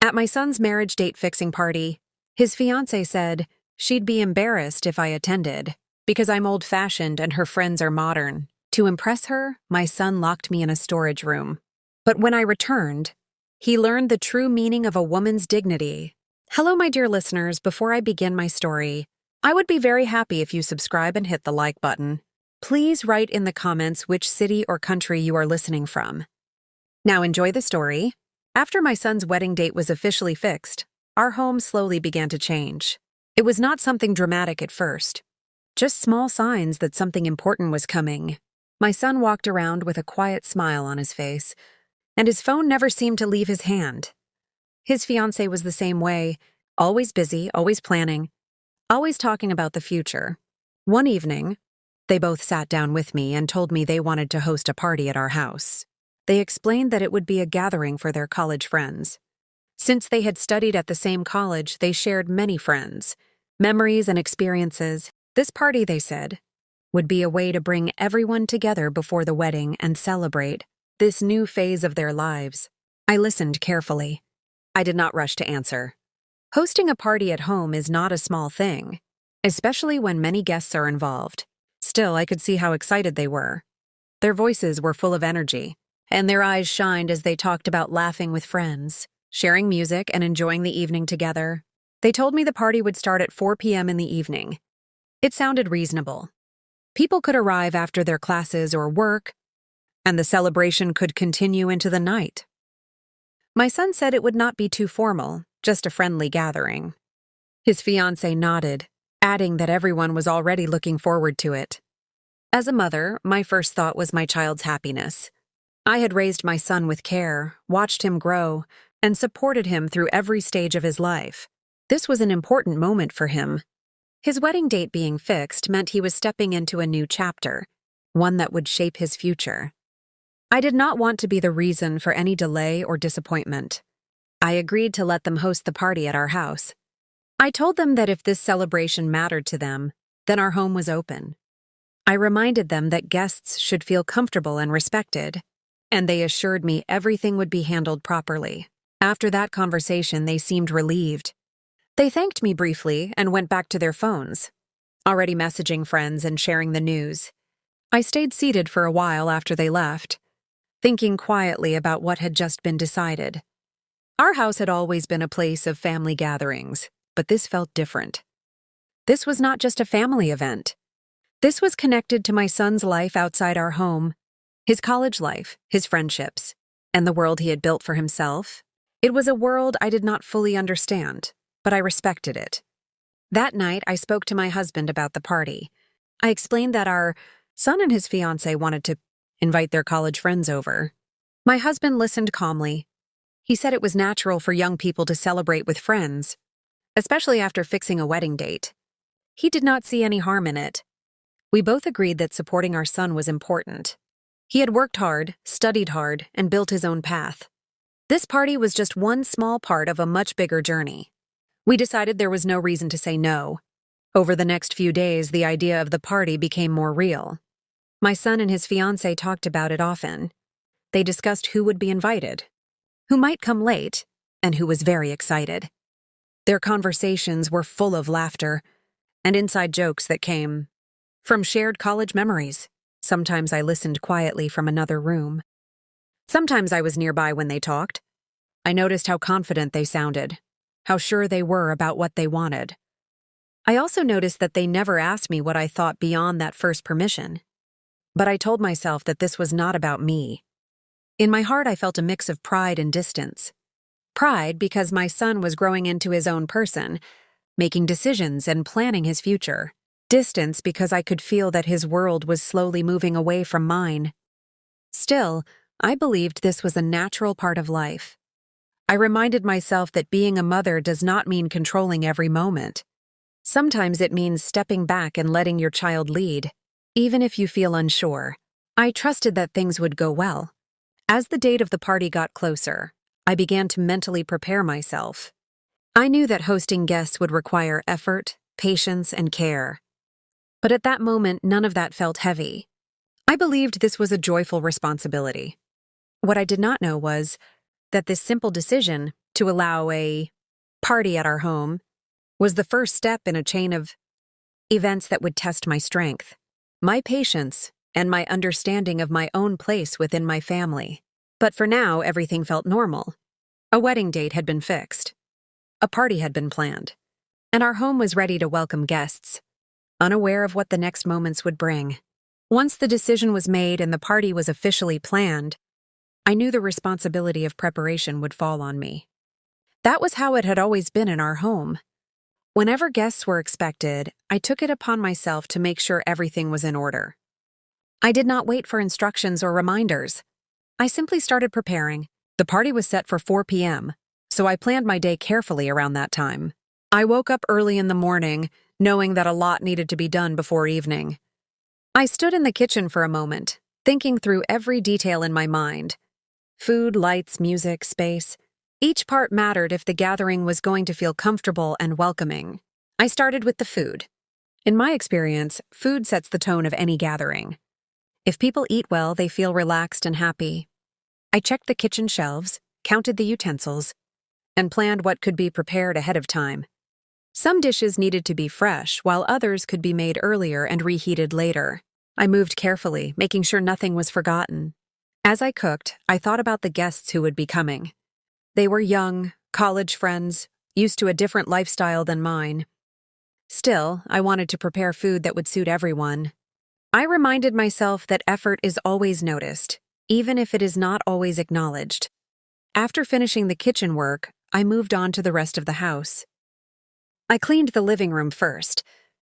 At my son's marriage date fixing party, his fiance said she'd be embarrassed if I attended because I'm old-fashioned and her friends are modern. To impress her, my son locked me in a storage room. But when I returned, he learned the true meaning of a woman's dignity. Hello, my dear listeners. Before I begin my story, I would be very happy if you subscribe and hit the like button. Please write in the comments which city or country you are listening from. Now enjoy the story. After my son's wedding date was officially fixed, our home slowly began to change. It was not something dramatic at first, just small signs that something important was coming. My son walked around with a quiet smile on his face, and his phone never seemed to leave his hand. His fiancée was the same way, always busy, always planning, always talking about the future. One evening, they both sat down with me and told me they wanted to host a party at our house. They explained that it would be a gathering for their college friends. Since they had studied at the same college, they shared many friends, memories and experiences. This party, they said, would be a way to bring everyone together before the wedding and celebrate this new phase of their lives. I listened carefully. I did not rush to answer. Hosting a party at home is not a small thing, especially when many guests are involved. Still, I could see how excited they were. Their voices were full of energy, and their eyes shined as they talked about laughing with friends, sharing music, and enjoying the evening together. They told me the party would start at 4 p.m. in the evening. It sounded reasonable. People could arrive after their classes or work, and the celebration could continue into the night. My son said it would not be too formal, just a friendly gathering. His fiancée nodded, adding that everyone was already looking forward to it. As a mother, my first thought was my child's happiness. I had raised my son with care, watched him grow, and supported him through every stage of his life. This was an important moment for him. His wedding date being fixed meant he was stepping into a new chapter, one that would shape his future. I did not want to be the reason for any delay or disappointment. I agreed to let them host the party at our house. I told them that if this celebration mattered to them, then our home was open. I reminded them that guests should feel comfortable and respected, and they assured me everything would be handled properly. After that conversation, they seemed relieved. They thanked me briefly and went back to their phones, already messaging friends and sharing the news. I stayed seated for a while after they left, thinking quietly about what had just been decided. Our house had always been a place of family gatherings, but this felt different. This was not just a family event. This was connected to my son's life outside our home, his college life, his friendships, and the world he had built for himself. It was a world I did not fully understand, but I respected it. That night, I spoke to my husband about the party. I explained that our son and his fiancée wanted to invite their college friends over. My husband listened calmly. He said it was natural for young people to celebrate with friends, especially after fixing a wedding date. He did not see any harm in it. We both agreed that supporting our son was important. He had worked hard, studied hard, and built his own path. This party was just one small part of a much bigger journey. We decided there was no reason to say no. Over the next few days, the idea of the party became more real. My son and his fiancée talked about it often. They discussed who would be invited, who might come late, and who was very excited. Their conversations were full of laughter and inside jokes that came from shared college memories. Sometimes I listened quietly from another room. Sometimes I was nearby when they talked. I noticed how confident they sounded, how sure they were about what they wanted. I also noticed that they never asked me what I thought beyond that first permission. But I told myself that this was not about me. In my heart, I felt a mix of pride and distance. Pride because my son was growing into his own person, making decisions and planning his future. Distance because I could feel that his world was slowly moving away from mine. Still, I believed this was a natural part of life. I reminded myself that being a mother does not mean controlling every moment. Sometimes it means stepping back and letting your child lead, even if you feel unsure. I trusted that things would go well. As the date of the party got closer, I began to mentally prepare myself. I knew that hosting guests would require effort, patience, and care. But at that moment, none of that felt heavy. I believed this was a joyful responsibility. What I did not know was that this simple decision to allow a party at our home was the first step in a chain of events that would test my strength, my patience, and my understanding of my own place within my family. But for now, everything felt normal. A wedding date had been fixed. A party had been planned. And our home was ready to welcome guests, unaware of what the next moments would bring. Once the decision was made and the party was officially planned, I knew the responsibility of preparation would fall on me. That was how it had always been in our home. Whenever guests were expected, I took it upon myself to make sure everything was in order. I did not wait for instructions or reminders. I simply started preparing. The party was set for 4 p.m., so I planned my day carefully around that time. I woke up early in the morning, knowing that a lot needed to be done before evening. I stood in the kitchen for a moment, thinking through every detail in my mind. Food, lights, music, space. Each part mattered if the gathering was going to feel comfortable and welcoming. I started with the food. In my experience, food sets the tone of any gathering. If people eat well, they feel relaxed and happy. I checked the kitchen shelves, counted the utensils, and planned what could be prepared ahead of time. Some dishes needed to be fresh, while others could be made earlier and reheated later. I moved carefully, making sure nothing was forgotten. As I cooked, I thought about the guests who would be coming. They were young, college friends, used to a different lifestyle than mine. Still, I wanted to prepare food that would suit everyone. I reminded myself that effort is always noticed, even if it is not always acknowledged. After finishing the kitchen work, I moved on to the rest of the house. I cleaned the living room first,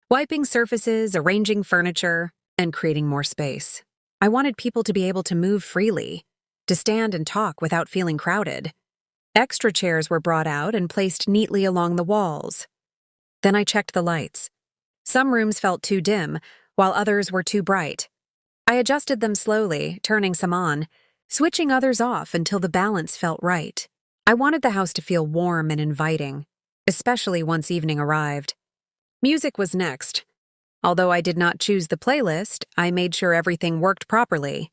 wiping surfaces, arranging furniture, and creating more space. I wanted people to be able to move freely, to stand and talk without feeling crowded. Extra chairs were brought out and placed neatly along the walls. Then I checked the lights. Some rooms felt too dim, while others were too bright. I adjusted them slowly, turning some on, switching others off until the balance felt right. I wanted the house to feel warm and inviting, especially once evening arrived. Music was next. Although I did not choose the playlist, I made sure everything worked properly.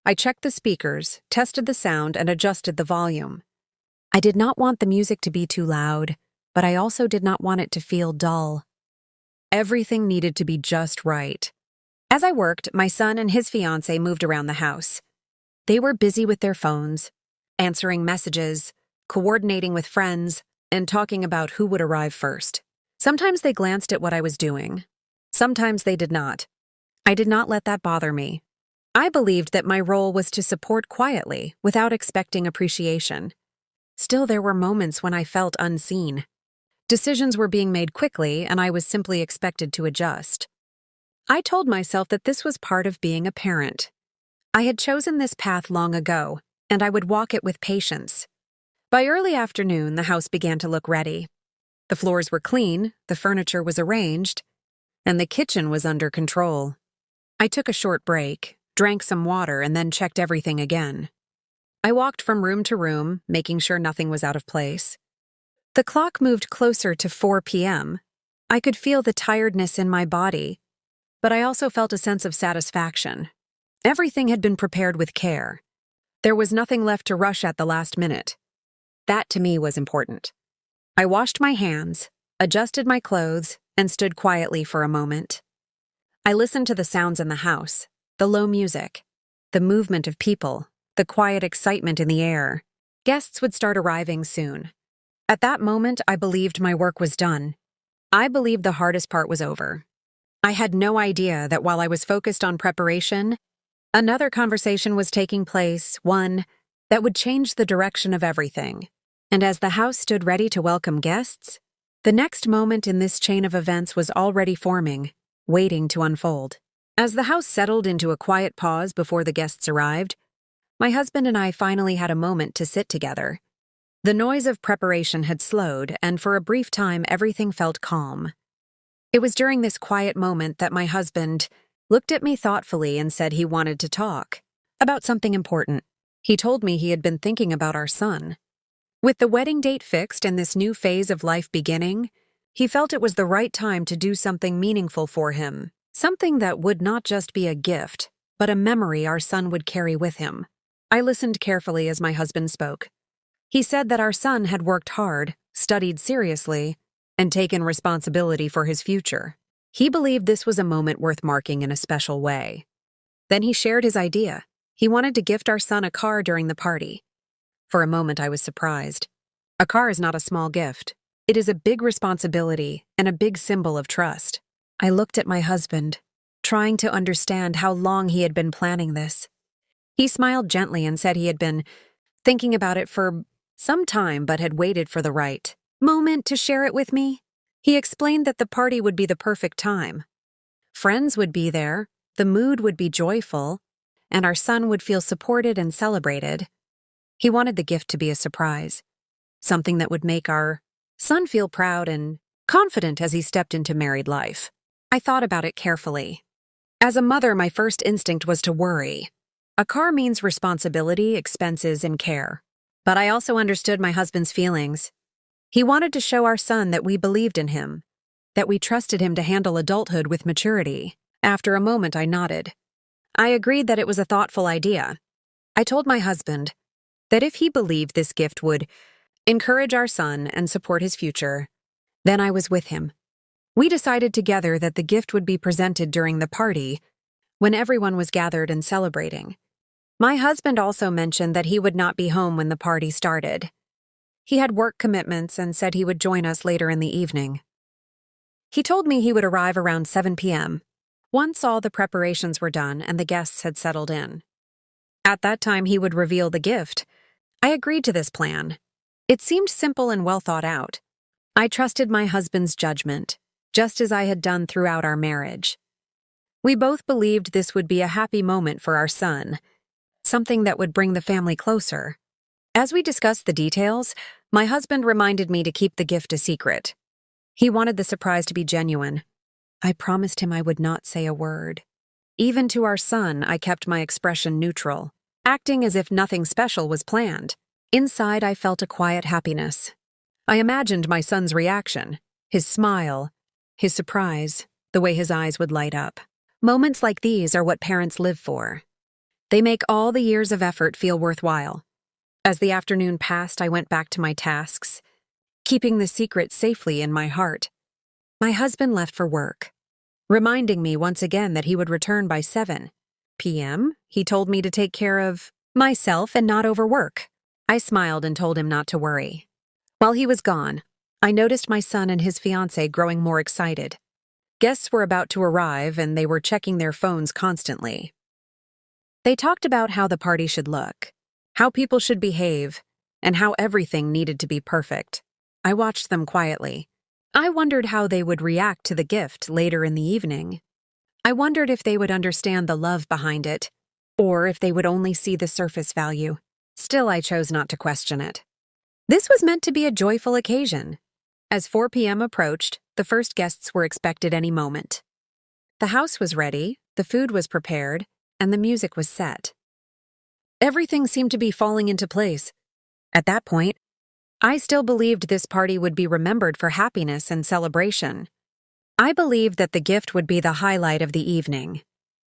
I checked the speakers, tested the sound, and adjusted the volume. I did not want the music to be too loud, but I also did not want it to feel dull. Everything needed to be just right. As I worked, my son and his fiance moved around the house. They were busy with their phones, answering messages, coordinating with friends, and talking about who would arrive first. Sometimes they glanced at what I was doing. Sometimes they did not. I did not let that bother me. I believed that my role was to support quietly, without expecting appreciation. Still, there were moments when I felt unseen. Decisions were being made quickly, and I was simply expected to adjust. I told myself that this was part of being a parent. I had chosen this path long ago, and I would walk it with patience. By early afternoon, the house began to look ready. The floors were clean, the furniture was arranged, and the kitchen was under control. I took a short break, drank some water, and then checked everything again. I walked from room to room, making sure nothing was out of place. The clock moved closer to 4 p.m. I could feel the tiredness in my body, but I also felt a sense of satisfaction. Everything had been prepared with care. There was nothing left to rush at the last minute. That to me was important. I washed my hands, adjusted my clothes, and stood quietly for a moment. I listened to the sounds in the house, the low music, the movement of people, the quiet excitement in the air. Guests would start arriving soon. At that moment, I believed my work was done. I believed the hardest part was over. I had no idea that while I was focused on preparation, another conversation was taking place, one that would change the direction of everything. And as the house stood ready to welcome guests, the next moment in this chain of events was already forming, waiting to unfold. As the house settled into a quiet pause before the guests arrived, my husband and I finally had a moment to sit together. The noise of preparation had slowed, and for a brief time everything felt calm. It was during this quiet moment that my husband looked at me thoughtfully and said he wanted to talk about something important. He told me he had been thinking about our son. With the wedding date fixed and this new phase of life beginning, he felt it was the right time to do something meaningful for him, something that would not just be a gift, but a memory our son would carry with him. I listened carefully as my husband spoke. He said that our son had worked hard, studied seriously, and taken responsibility for his future. He believed this was a moment worth marking in a special way. Then he shared his idea. He wanted to gift our son a car during the party. For a moment, I was surprised. A car is not a small gift. It is a big responsibility and a big symbol of trust. I looked at my husband, trying to understand how long he had been planning this. He smiled gently and said he had been thinking about it for some time but had waited for the right moment to share it with me. He explained that the party would be the perfect time. Friends would be there, the mood would be joyful, and our son would feel supported and celebrated. He wanted the gift to be a surprise, something that would make our son feel proud and confident as he stepped into married life. I thought about it carefully. As a mother, my first instinct was to worry. A car means responsibility, expenses, and care. But I also understood my husband's feelings. He wanted to show our son that we believed in him, that we trusted him to handle adulthood with maturity. After a moment, I nodded. I agreed that it was a thoughtful idea. I told my husband that if he believed this gift would encourage our son and support his future, then I was with him. We decided together that the gift would be presented during the party, when everyone was gathered and celebrating. My husband also mentioned that he would not be home when the party started. He had work commitments and said he would join us later in the evening. He told me he would arrive around 7 p.m., once all the preparations were done and the guests had settled in. At that time, he would reveal the gift. I agreed to this plan. It seemed simple and well thought out. I trusted my husband's judgment, just as I had done throughout our marriage. We both believed this would be a happy moment for our son, something that would bring the family closer. As we discussed the details, my husband reminded me to keep the gift a secret. He wanted the surprise to be genuine. I promised him I would not say a word. Even to our son, I kept my expression neutral, acting as if nothing special was planned. Inside, I felt a quiet happiness. I imagined my son's reaction, his smile, his surprise, the way his eyes would light up. Moments like these are what parents live for. They make all the years of effort feel worthwhile. As the afternoon passed, I went back to my tasks, keeping the secret safely in my heart. My husband left for work, reminding me once again that he would return by 7 p.m. He told me to take care of myself and not overwork. I smiled and told him not to worry. While he was gone, I noticed my son and his fiance growing more excited. Guests were about to arrive and they were checking their phones constantly. They talked about how the party should look, how people should behave, and how everything needed to be perfect. I watched them quietly. I wondered how they would react to the gift later in the evening. I wondered if they would understand the love behind it, or if they would only see the surface value. Still, I chose not to question it. This was meant to be a joyful occasion. As 4 p.m. approached, the first guests were expected any moment. The house was ready, the food was prepared, and the music was set. Everything seemed to be falling into place. At that point, I still believed this party would be remembered for happiness and celebration. I believed that the gift would be the highlight of the evening.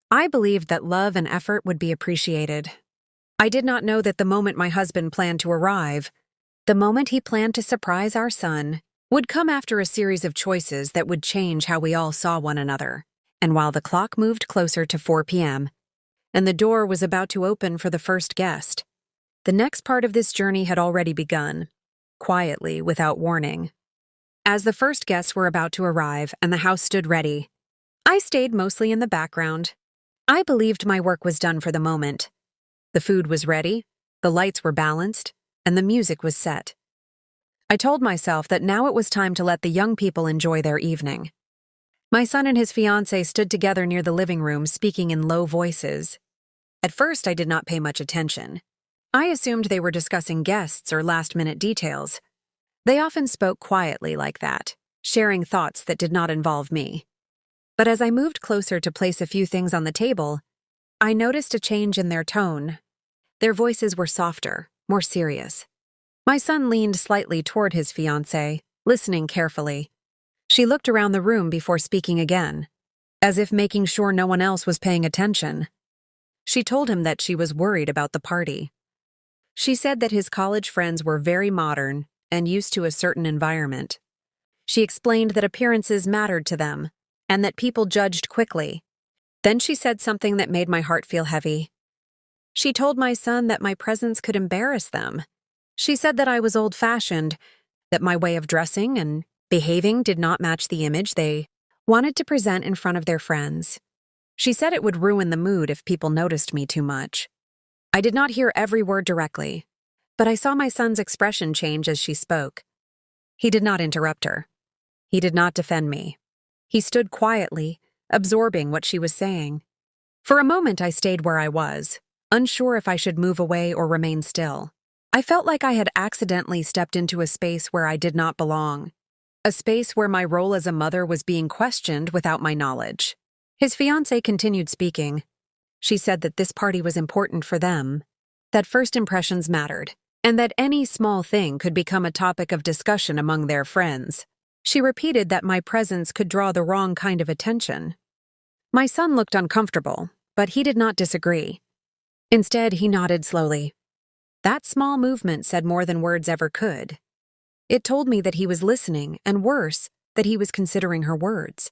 I believed that love and effort would be appreciated. I did not know that the moment my husband planned to arrive, the moment he planned to surprise our son, would come after a series of choices that would change how we all saw one another. And while the clock moved closer to 4 p.m., and the door was about to open for the first guest, the next part of this journey had already begun, quietly, without warning. As the first guests were about to arrive and the house stood ready, I stayed mostly in the background. I believed my work was done for the moment. The food was ready, the lights were balanced, and the music was set. I told myself that now it was time to let the young people enjoy their evening. My son and his fiancée stood together near the living room, speaking in low voices. At first, I did not pay much attention. I assumed they were discussing guests or last-minute details. They often spoke quietly like that, sharing thoughts that did not involve me. But as I moved closer to place a few things on the table, I noticed a change in their tone. Their voices were softer, more serious. My son leaned slightly toward his fiancée, listening carefully. She looked around the room before speaking again, as if making sure no one else was paying attention. She told him that she was worried about the party. She said that his college friends were very modern and used to a certain environment. She explained that appearances mattered to them and that people judged quickly. Then she said something that made my heart feel heavy. She told my son that my presence could embarrass them. She said that I was old-fashioned, that my way of dressing and behaving did not match the image they wanted to present in front of their friends. She said it would ruin the mood if people noticed me too much. I did not hear every word directly, but I saw my son's expression change as she spoke. He did not interrupt her. He did not defend me. He stood quietly, absorbing what she was saying. For a moment, I stayed where I was, unsure if I should move away or remain still. I felt like I had accidentally stepped into a space where I did not belong, a space where my role as a mother was being questioned without my knowledge. His fiancée continued speaking. She said that this party was important for them, that first impressions mattered, and that any small thing could become a topic of discussion among their friends. She repeated that my presence could draw the wrong kind of attention. My son looked uncomfortable, but he did not disagree. Instead, he nodded slowly. That small movement said more than words ever could. It told me that he was listening, and worse, that he was considering her words.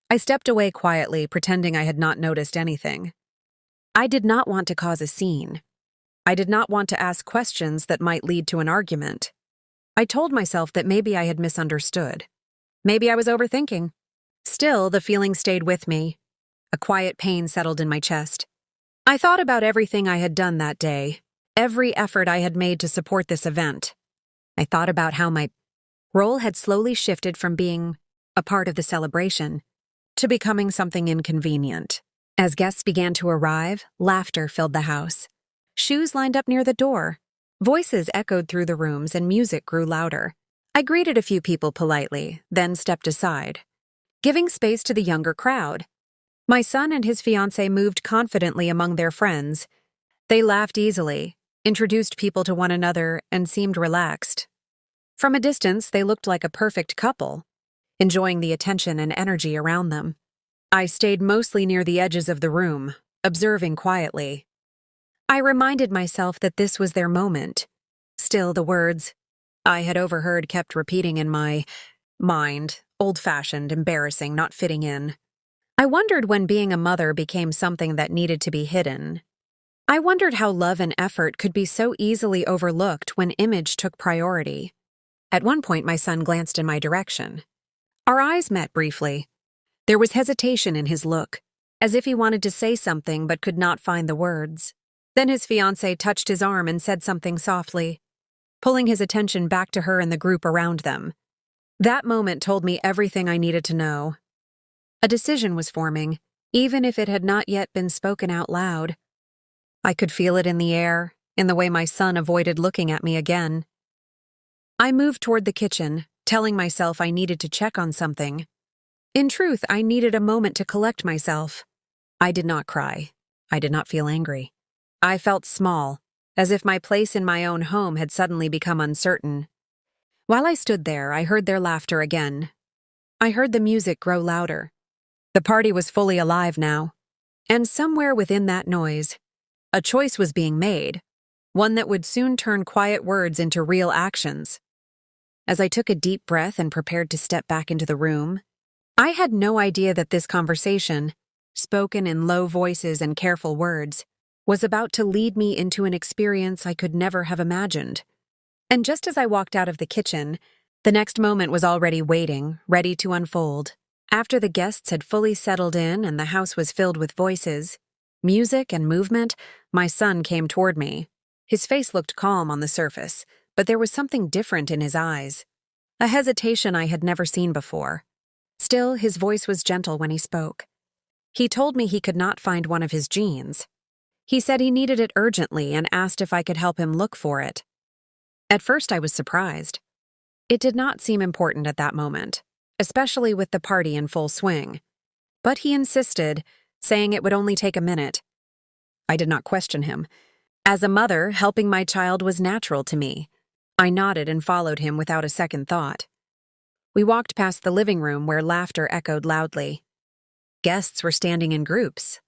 I stepped away quietly, pretending I had not noticed anything. I did not want to cause a scene. I did not want to ask questions that might lead to an argument. I told myself that maybe I had misunderstood. Maybe I was overthinking. Still, the feeling stayed with me. A quiet pain settled in my chest. I thought about everything I had done that day, every effort I had made to support this event. I thought about how my role had slowly shifted from being a part of the celebration to becoming something inconvenient. As guests began to arrive, laughter filled the house. Shoes lined up near the door. Voices echoed through the rooms and music grew louder. I greeted a few people politely, then stepped aside, giving space to the younger crowd. My son and his fiancée moved confidently among their friends. They laughed easily, introduced people to one another, and seemed relaxed. From a distance, they looked like a perfect couple, enjoying the attention and energy around them. I stayed mostly near the edges of the room, observing quietly. I reminded myself that this was their moment. Still, the words I had overheard kept repeating in my mind, old-fashioned, embarrassing, not fitting in. I wondered when being a mother became something that needed to be hidden. I wondered how love and effort could be so easily overlooked when image took priority. At one point, my son glanced in my direction. Our eyes met briefly. There was hesitation in his look, as if he wanted to say something but could not find the words. Then his fiancée touched his arm and said something softly, pulling his attention back to her and the group around them. That moment told me everything I needed to know. A decision was forming, even if it had not yet been spoken out loud. I could feel it in the air, in the way my son avoided looking at me again. I moved toward the kitchen, telling myself I needed to check on something. In truth, I needed a moment to collect myself. I did not cry. I did not feel angry. I felt small, as if my place in my own home had suddenly become uncertain. While I stood there, I heard their laughter again. I heard the music grow louder. The party was fully alive now. And somewhere within that noise, a choice was being made, one that would soon turn quiet words into real actions. As I took a deep breath and prepared to step back into the room, I had no idea that this conversation, spoken in low voices and careful words, was about to lead me into an experience I could never have imagined. And just as I walked out of the kitchen, the next moment was already waiting, ready to unfold. After the guests had fully settled in and the house was filled with voices, music and movement, my son came toward me. His face looked calm on the surface, but there was something different in his eyes, a hesitation I had never seen before. Still, his voice was gentle when he spoke. He told me he could not find one of his jeans. He said he needed it urgently and asked if I could help him look for it. At first, I was surprised. It did not seem important at that moment, especially with the party in full swing. But he insisted, saying it would only take a minute. I did not question him. As a mother, helping my child was natural to me. I nodded and followed him without a second thought. We walked past the living room where laughter echoed loudly. Guests were standing in groups,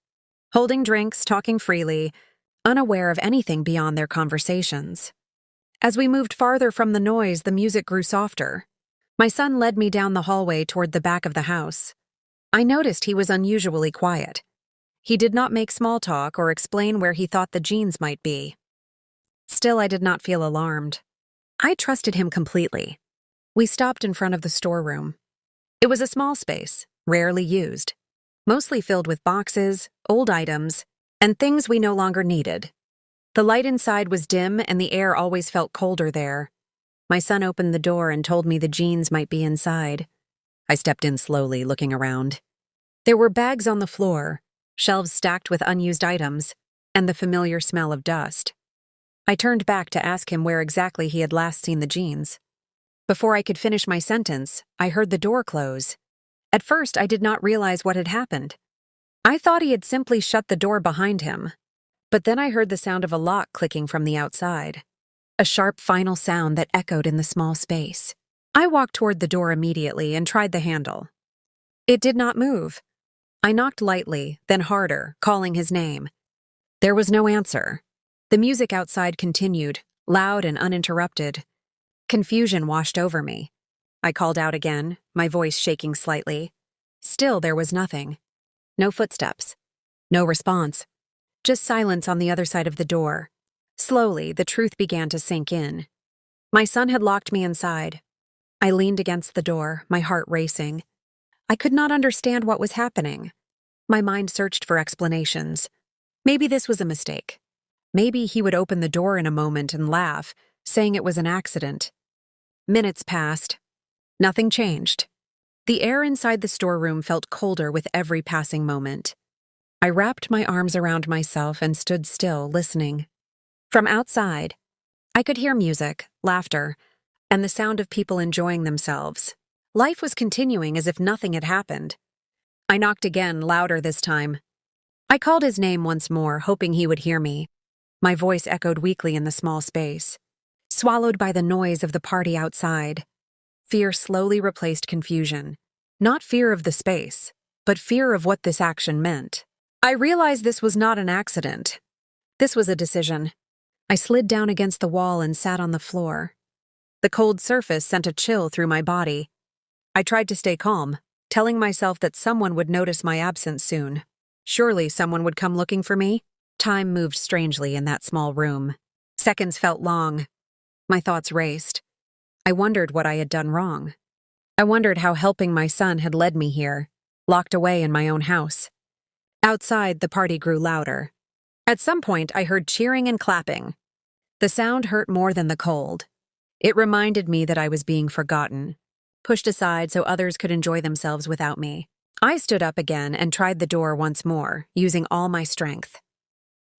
holding drinks, talking freely, unaware of anything beyond their conversations. As we moved farther from the noise, the music grew softer. My son led me down the hallway toward the back of the house. I noticed he was unusually quiet. He did not make small talk or explain where he thought the jeans might be. Still, I did not feel alarmed. I trusted him completely. We stopped in front of the storeroom. It was a small space, rarely used, mostly filled with boxes, old items, and things we no longer needed. The light inside was dim and the air always felt colder there. My son opened the door and told me the jeans might be inside. I stepped in slowly, looking around. There were bags on the floor, shelves stacked with unused items, and the familiar smell of dust. I turned back to ask him where exactly he had last seen the jeans. Before I could finish my sentence, I heard the door close. At first, I did not realize what had happened. I thought he had simply shut the door behind him. But then I heard the sound of a lock clicking from the outside. A sharp final sound that echoed in the small space. I walked toward the door immediately and tried the handle. It did not move. I knocked lightly, then harder, calling his name. There was no answer. The music outside continued, loud and uninterrupted. Confusion washed over me. I called out again, my voice shaking slightly. Still, there was nothing. No footsteps. No response. Just silence on the other side of the door. Slowly, the truth began to sink in. My son had locked me inside. I leaned against the door, my heart racing. I could not understand what was happening. My mind searched for explanations. Maybe this was a mistake. Maybe he would open the door in a moment and laugh, saying it was an accident. Minutes passed. Nothing changed. The air inside the storeroom felt colder with every passing moment. I wrapped my arms around myself and stood still, listening. From outside, I could hear music, laughter, and the sound of people enjoying themselves. Life was continuing as if nothing had happened. I knocked again, louder this time. I called his name once more, hoping he would hear me. My voice echoed weakly in the small space, swallowed by the noise of the party outside. Fear slowly replaced confusion. Not fear of the space, but fear of what this action meant. I realized this was not an accident. This was a decision. I slid down against the wall and sat on the floor. The cold surface sent a chill through my body. I tried to stay calm, telling myself that someone would notice my absence soon. Surely someone would come looking for me. Time moved strangely in that small room. Seconds felt long. My thoughts raced. I wondered what I had done wrong. I wondered how helping my son had led me here, locked away in my own house. Outside, the party grew louder. At some point, I heard cheering and clapping. The sound hurt more than the cold. It reminded me that I was being forgotten, pushed aside so others could enjoy themselves without me. I stood up again and tried the door once more, using all my strength.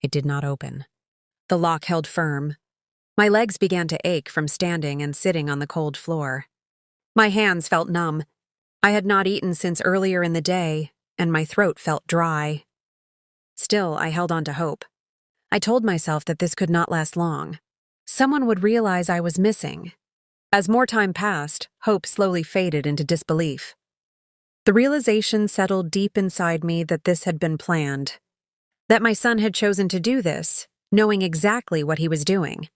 It did not open. The lock held firm. My legs began to ache from standing and sitting on the cold floor. My hands felt numb. I had not eaten since earlier in the day, and my throat felt dry. Still, I held on to hope. I told myself that this could not last long. Someone would realize I was missing. As more time passed, hope slowly faded into disbelief. The realization settled deep inside me that this had been planned. That my son had chosen to do this, knowing exactly what he was doing.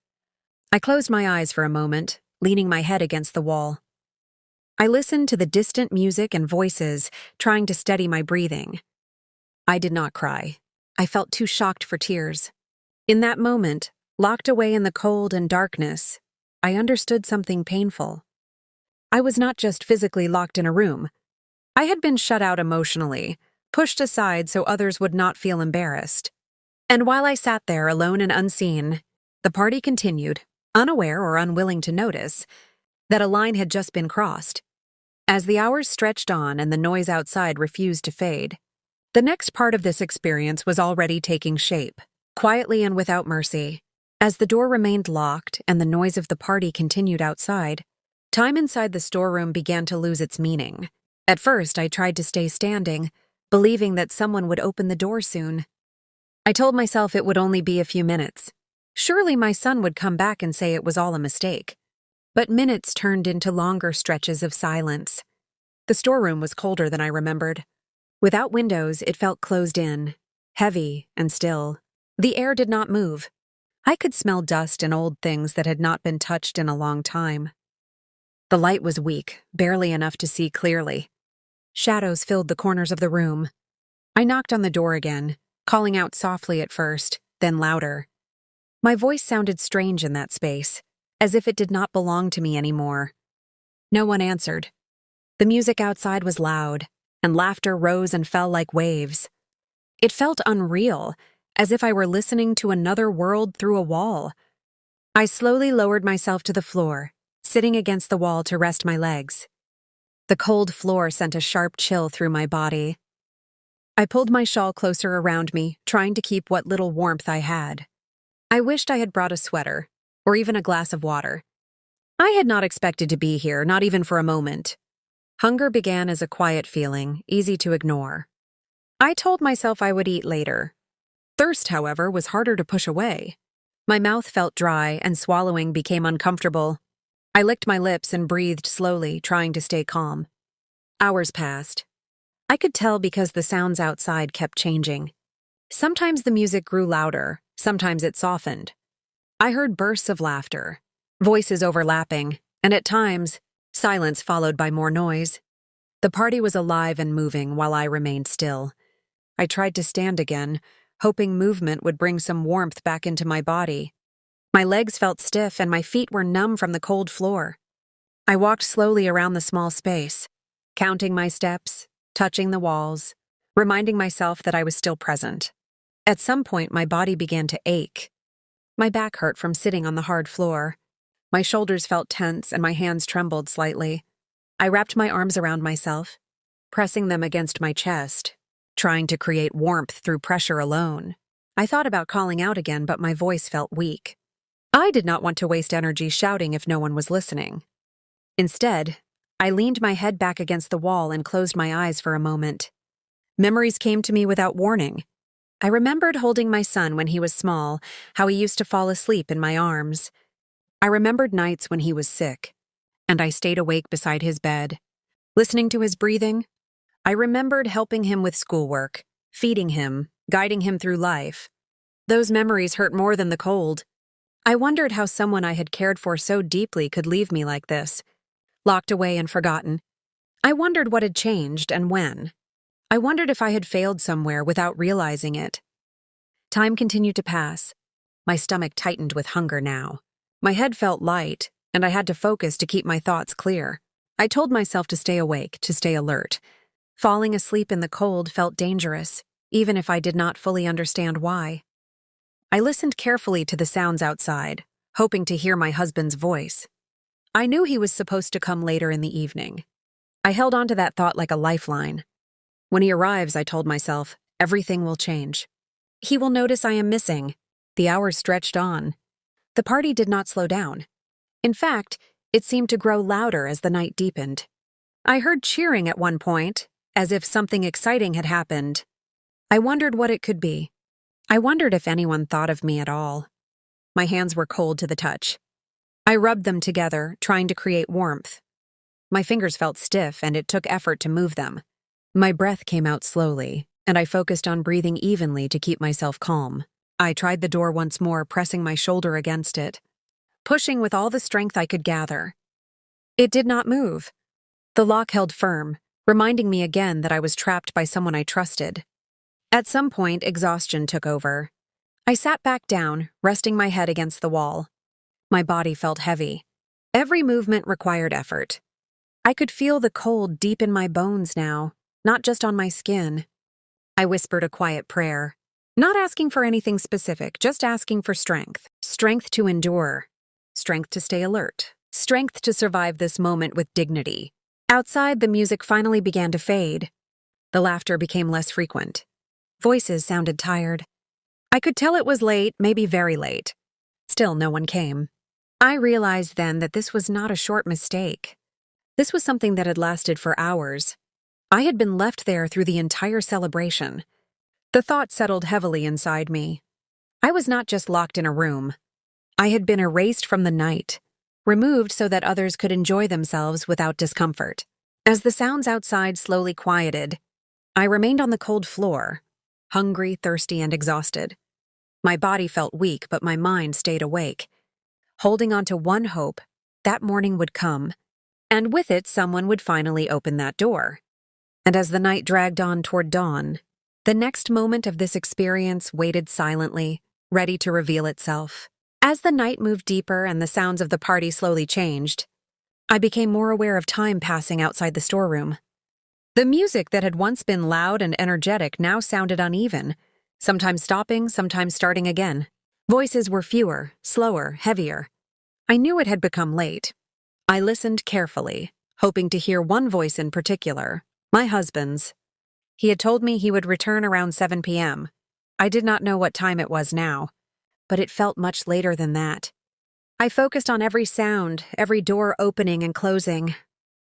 I closed my eyes for a moment, leaning my head against the wall. I listened to the distant music and voices, trying to steady my breathing. I did not cry. I felt too shocked for tears. In that moment, locked away in the cold and darkness, I understood something painful. I was not just physically locked in a room. I had been shut out emotionally, pushed aside so others would not feel embarrassed. And while I sat there alone and unseen, the party continued, unaware or unwilling to notice that a line had just been crossed. As the hours stretched on and the noise outside refused to fade, the next part of this experience was already taking shape, quietly and without mercy. As the door remained locked and the noise of the party continued outside, time inside the storeroom began to lose its meaning. At first, I tried to stay standing, believing that someone would open the door soon. I told myself it would only be a few minutes. Surely my son would come back and say it was all a mistake. But minutes turned into longer stretches of silence. The storeroom was colder than I remembered. Without windows, it felt closed in, heavy and still. The air did not move. I could smell dust and old things that had not been touched in a long time. The light was weak, barely enough to see clearly. Shadows filled the corners of the room. I knocked on the door again, calling out softly at first, then louder. My voice sounded strange in that space, as if it did not belong to me anymore. No one answered. The music outside was loud, and laughter rose and fell like waves. It felt unreal, as if I were listening to another world through a wall. I slowly lowered myself to the floor, sitting against the wall to rest my legs. The cold floor sent a sharp chill through my body. I pulled my shawl closer around me, trying to keep what little warmth I had. I wished I had brought a sweater, or even a glass of water. I had not expected to be here, not even for a moment. Hunger began as a quiet feeling, easy to ignore. I told myself I would eat later. Thirst, however, was harder to push away. My mouth felt dry, and swallowing became uncomfortable. I licked my lips and breathed slowly, trying to stay calm. Hours passed. I could tell because the sounds outside kept changing. Sometimes the music grew louder, sometimes it softened. I heard bursts of laughter, voices overlapping, and at times, silence followed by more noise. The party was alive and moving while I remained still. I tried to stand again, hoping movement would bring some warmth back into my body. My legs felt stiff and my feet were numb from the cold floor. I walked slowly around the small space, counting my steps, touching the walls, reminding myself that I was still present. At some point, my body began to ache. My back hurt from sitting on the hard floor. My shoulders felt tense and my hands trembled slightly. I wrapped my arms around myself, pressing them against my chest, trying to create warmth through pressure alone. I thought about calling out again, but my voice felt weak. I did not want to waste energy shouting if no one was listening. Instead, I leaned my head back against the wall and closed my eyes for a moment. Memories came to me without warning. I remembered holding my son when he was small, how he used to fall asleep in my arms. I remembered nights when he was sick, and I stayed awake beside his bed, listening to his breathing. I remembered helping him with schoolwork, feeding him, guiding him through life. Those memories hurt more than the cold. I wondered how someone I had cared for so deeply could leave me like this, locked away and forgotten. I wondered what had changed and when. I wondered if I had failed somewhere without realizing it. Time continued to pass. My stomach tightened with hunger now. My head felt light, and I had to focus to keep my thoughts clear. I told myself to stay awake, to stay alert. Falling asleep in the cold felt dangerous, even if I did not fully understand why. I listened carefully to the sounds outside, hoping to hear my husband's voice. I knew he was supposed to come later in the evening. I held on to that thought like a lifeline. When he arrives, I told myself, everything will change. He will notice I am missing. The hours stretched on. The party did not slow down. In fact, it seemed to grow louder as the night deepened. I heard cheering at one point, as if something exciting had happened. I wondered what it could be. I wondered if anyone thought of me at all. My hands were cold to the touch. I rubbed them together, trying to create warmth. My fingers felt stiff, and it took effort to move them. My breath came out slowly, and I focused on breathing evenly to keep myself calm. I tried the door once more, pressing my shoulder against it, pushing with all the strength I could gather. It did not move. The lock held firm, reminding me again that I was trapped by someone I trusted. At some point, exhaustion took over. I sat back down, resting my head against the wall. My body felt heavy. Every movement required effort. I could feel the cold deep in my bones now, not just on my skin. I whispered a quiet prayer, not asking for anything specific, just asking for strength. Strength to endure. Strength to stay alert. Strength to survive this moment with dignity. Outside, the music finally began to fade. The laughter became less frequent. Voices sounded tired. I could tell it was late, maybe very late. Still, no one came. I realized then that this was not a short mistake. This was something that had lasted for hours. I had been left there through the entire celebration. The thought settled heavily inside me. I was not just locked in a room. I had been erased from the night, removed so that others could enjoy themselves without discomfort. As the sounds outside slowly quieted, I remained on the cold floor, hungry, thirsty, and exhausted. My body felt weak, but my mind stayed awake, holding on to one hope: that morning would come, and with it someone would finally open that door. And as the night dragged on toward dawn, the next moment of this experience waited silently, ready to reveal itself. As the night moved deeper and the sounds of the party slowly changed, I became more aware of time passing outside the storeroom. The music that had once been loud and energetic now sounded uneven, sometimes stopping, sometimes starting again. Voices were fewer, slower, heavier. I knew it had become late. I listened carefully, hoping to hear one voice in particular, my husband's. He had told me he would return around 7 p.m. I did not know what time it was now, but it felt much later than that. I focused on every sound, every door opening and closing,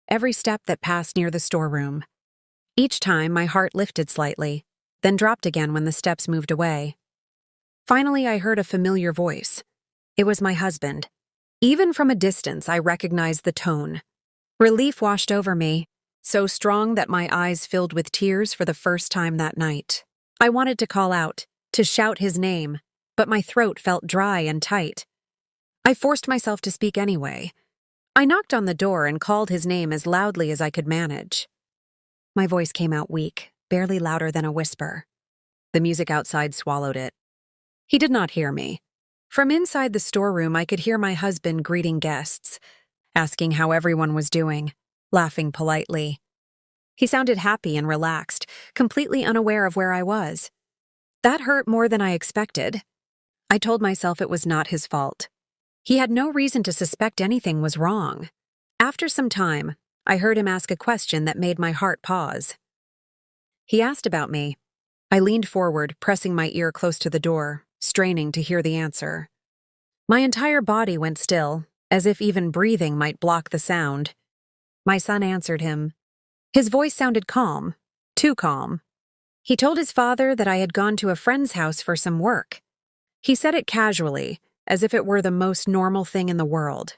every step that passed near the storeroom. Each time, my heart lifted slightly, then dropped again when the steps moved away. Finally, I heard a familiar voice. It was my husband. Even from a distance, I recognized the tone. Relief washed over me, so strong that my eyes filled with tears for the first time that night. I wanted to call out, to shout his name, but my throat felt dry and tight. I forced myself to speak anyway. I knocked on the door and called his name as loudly as I could manage. My voice came out weak, barely louder than a whisper. The music outside swallowed it. He did not hear me. From inside the storeroom, I could hear my husband greeting guests, asking how everyone was doing, laughing politely. He sounded happy and relaxed, completely unaware of where I was. That hurt more than I expected. I told myself it was not his fault. He had no reason to suspect anything was wrong. After some time, I heard him ask a question that made my heart pause. He asked about me. I leaned forward, pressing my ear close to the door, straining to hear the answer. My entire body went still, as if even breathing might block the sound. My son answered him. His voice sounded calm, too calm. He told his father that I had gone to a friend's house for some work. He said it casually, as if it were the most normal thing in the world.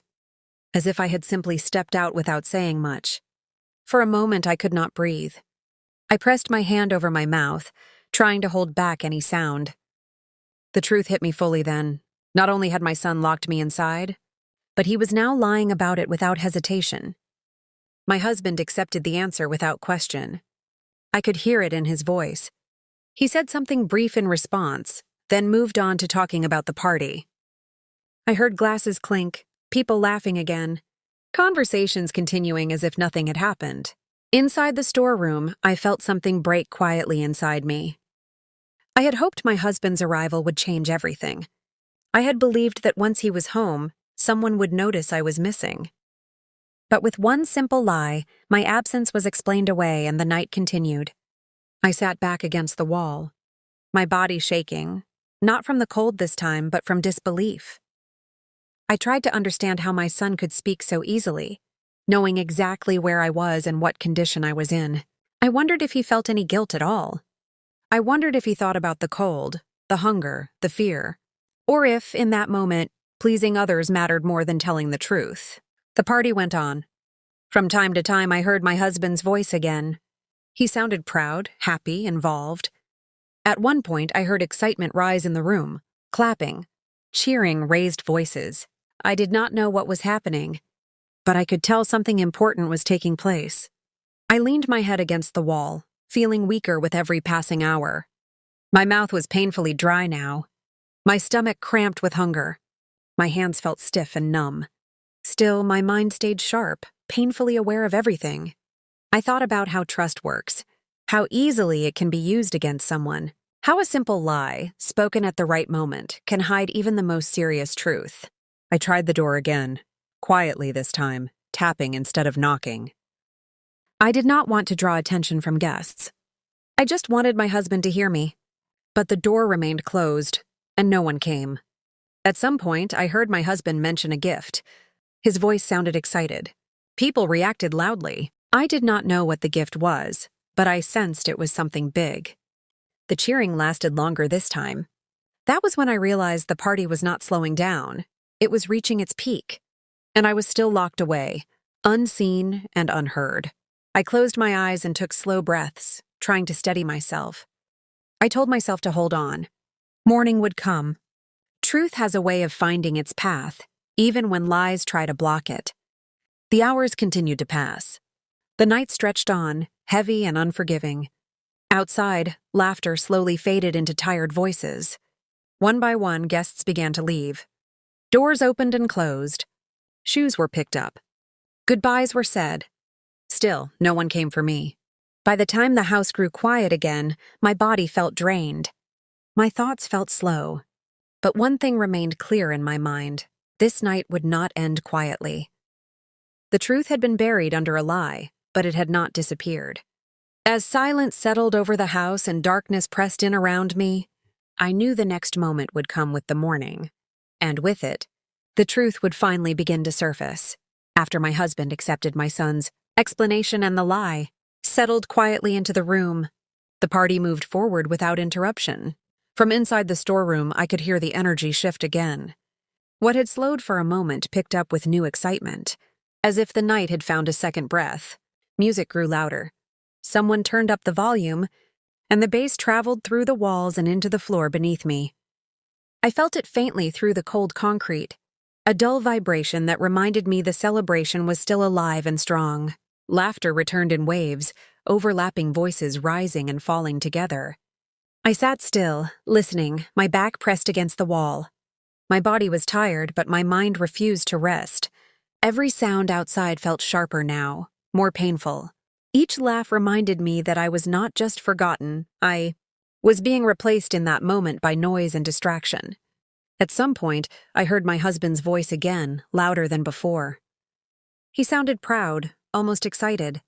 As if I had simply stepped out without saying much. For a moment, I could not breathe. I pressed my hand over my mouth, trying to hold back any sound. The truth hit me fully then. Not only had my son locked me inside, but he was now lying about it without hesitation. My husband accepted the answer without question. I could hear it in his voice. He said something brief in response, then moved on to talking about the party. I heard glasses clink, people laughing again, conversations continuing as if nothing had happened. Inside the storeroom, I felt something break quietly inside me. I had hoped my husband's arrival would change everything. I had believed that once he was home, someone would notice I was missing. But with one simple lie, my absence was explained away and the night continued. I sat back against the wall, my body shaking, not from the cold this time, but from disbelief. I tried to understand how my son could speak so easily, knowing exactly where I was and what condition I was in. I wondered if he felt any guilt at all. I wondered if he thought about the cold, the hunger, the fear, or if, in that moment, pleasing others mattered more than telling the truth. The party went on. From time to time, I heard my husband's voice again. He sounded proud, happy, involved. At one point, I heard excitement rise in the room, clapping, cheering, raised voices. I did not know what was happening, but I could tell something important was taking place. I leaned my head against the wall, feeling weaker with every passing hour. My mouth was painfully dry now. My stomach cramped with hunger. My hands felt stiff and numb. Still, my mind stayed sharp, painfully aware of everything. I thought about how trust works, how easily it can be used against someone, how a simple lie, spoken at the right moment, can hide even the most serious truth. I tried the door again, quietly this time, tapping instead of knocking. I did not want to draw attention from guests. I just wanted my husband to hear me. But the door remained closed, and no one came. At some point, I heard my husband mention a gift. His voice sounded excited. People reacted loudly. I did not know what the gift was, but I sensed it was something big. The cheering lasted longer this time. That was when I realized the party was not slowing down. It was reaching its peak, and I was still locked away, unseen and unheard. I closed my eyes and took slow breaths, trying to steady myself. I told myself to hold on. Morning would come. Truth has a way of finding its path, even when lies try to block it. The hours continued to pass. The night stretched on, heavy and unforgiving. Outside, laughter slowly faded into tired voices. One by one, guests began to leave. Doors opened and closed. Shoes were picked up. Goodbyes were said. Still, no one came for me. By the time the house grew quiet again, my body felt drained. My thoughts felt slow. But one thing remained clear in my mind. This night would not end quietly. The truth had been buried under a lie, but it had not disappeared. As silence settled over the house and darkness pressed in around me, I knew the next moment would come with the morning. And with it, the truth would finally begin to surface. After my husband accepted my son's explanation and the lie settled quietly into the room, the party moved forward without interruption. From inside the storeroom, I could hear the energy shift again. What had slowed for a moment picked up with new excitement, as if the night had found a second breath. Music grew louder. Someone turned up the volume, and the bass traveled through the walls and into the floor beneath me. I felt it faintly through the cold concrete, a dull vibration that reminded me the celebration was still alive and strong. Laughter returned in waves, overlapping voices rising and falling together. I sat still, listening, my back pressed against the wall. My body was tired, but my mind refused to rest. Every sound outside felt sharper now, more painful. Each laugh reminded me that I was not just forgotten, I was being replaced in that moment by noise and distraction. At some point, I heard my husband's voice again, louder than before. He sounded proud, almost excited.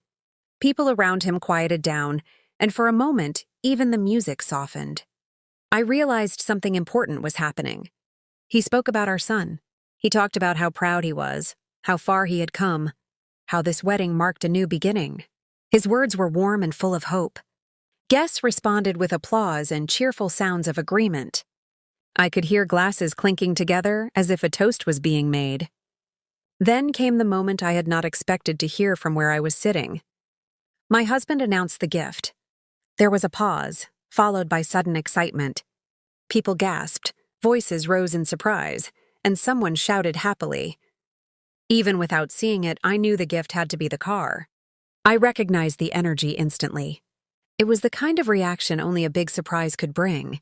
People around him quieted down, and for a moment, even the music softened. I realized something important was happening. He spoke about our son. He talked about how proud he was, how far he had come, how this wedding marked a new beginning. His words were warm and full of hope. Guests responded with applause and cheerful sounds of agreement. I could hear glasses clinking together as if a toast was being made. Then came the moment I had not expected to hear from where I was sitting. My husband announced the gift. There was a pause, followed by sudden excitement. People gasped, voices rose in surprise, and someone shouted happily. Even without seeing it, I knew the gift had to be the car. I recognized the energy instantly. It was the kind of reaction only a big surprise could bring.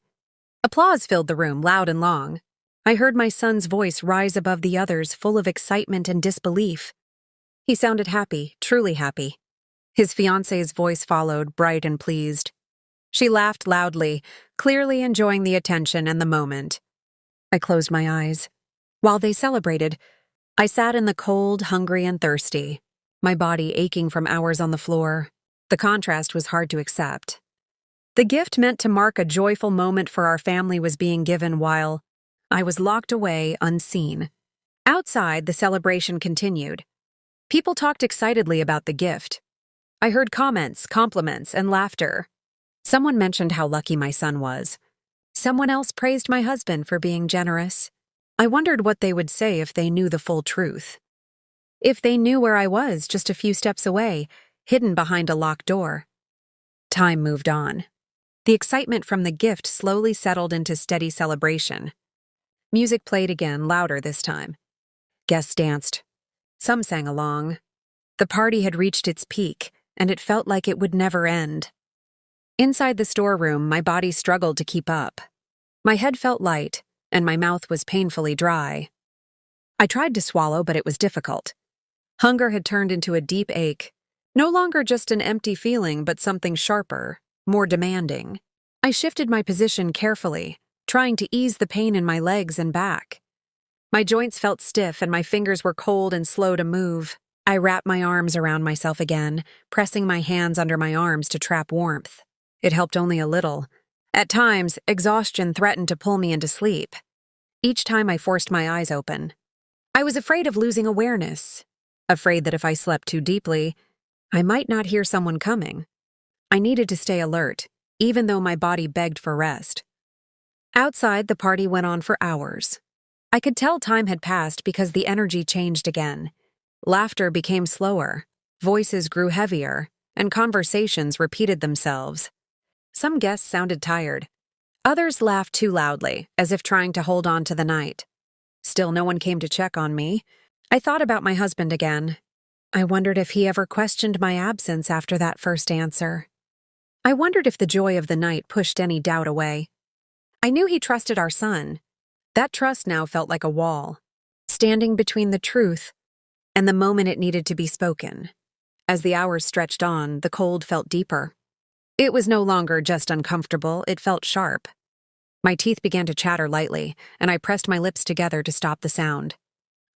Applause filled the room, loud and long. I heard my son's voice rise above the others, full of excitement and disbelief. He sounded happy, truly happy. His fiance's voice followed, bright and pleased. She laughed loudly, clearly enjoying the attention and the moment. I closed my eyes. While they celebrated, I sat in the cold, hungry and thirsty, my body aching from hours on the floor. The contrast was hard to accept. The gift meant to mark a joyful moment for our family was being given while I was locked away, unseen. Outside, the celebration continued. People talked excitedly about the gift. I heard comments, compliments, and laughter. Someone mentioned how lucky my son was. Someone else praised my husband for being generous. I wondered what they would say if they knew the full truth. If they knew where I was, just a few steps away, hidden behind a locked door. Time moved on. The excitement from the gift slowly settled into steady celebration. Music played again, louder this time. Guests danced. Some sang along. The party had reached its peak, and it felt like it would never end. Inside the storeroom, my body struggled to keep up. My head felt light, and my mouth was painfully dry. I tried to swallow, but it was difficult. Hunger had turned into a deep ache, no longer just an empty feeling, but something sharper, more demanding. I shifted my position carefully, trying to ease the pain in my legs and back. My joints felt stiff and my fingers were cold and slow to move. I wrapped my arms around myself again, pressing my hands under my arms to trap warmth. It helped only a little. At times, exhaustion threatened to pull me into sleep. Each time I forced my eyes open. I was afraid of losing awareness, afraid that if I slept too deeply, I might not hear someone coming. I needed to stay alert, even though my body begged for rest. Outside, the party went on for hours. I could tell time had passed because the energy changed again. Laughter became slower, voices grew heavier, and conversations repeated themselves. Some guests sounded tired. Others laughed too loudly, as if trying to hold on to the night. Still, no one came to check on me. I thought about my husband again. I wondered if he ever questioned my absence after that first answer. I wondered if the joy of the night pushed any doubt away. I knew he trusted our son. That trust now felt like a wall, standing between the truth and the moment it needed to be spoken. As the hours stretched on, the cold felt deeper. It was no longer just uncomfortable, it felt sharp. My teeth began to chatter lightly, and I pressed my lips together to stop the sound.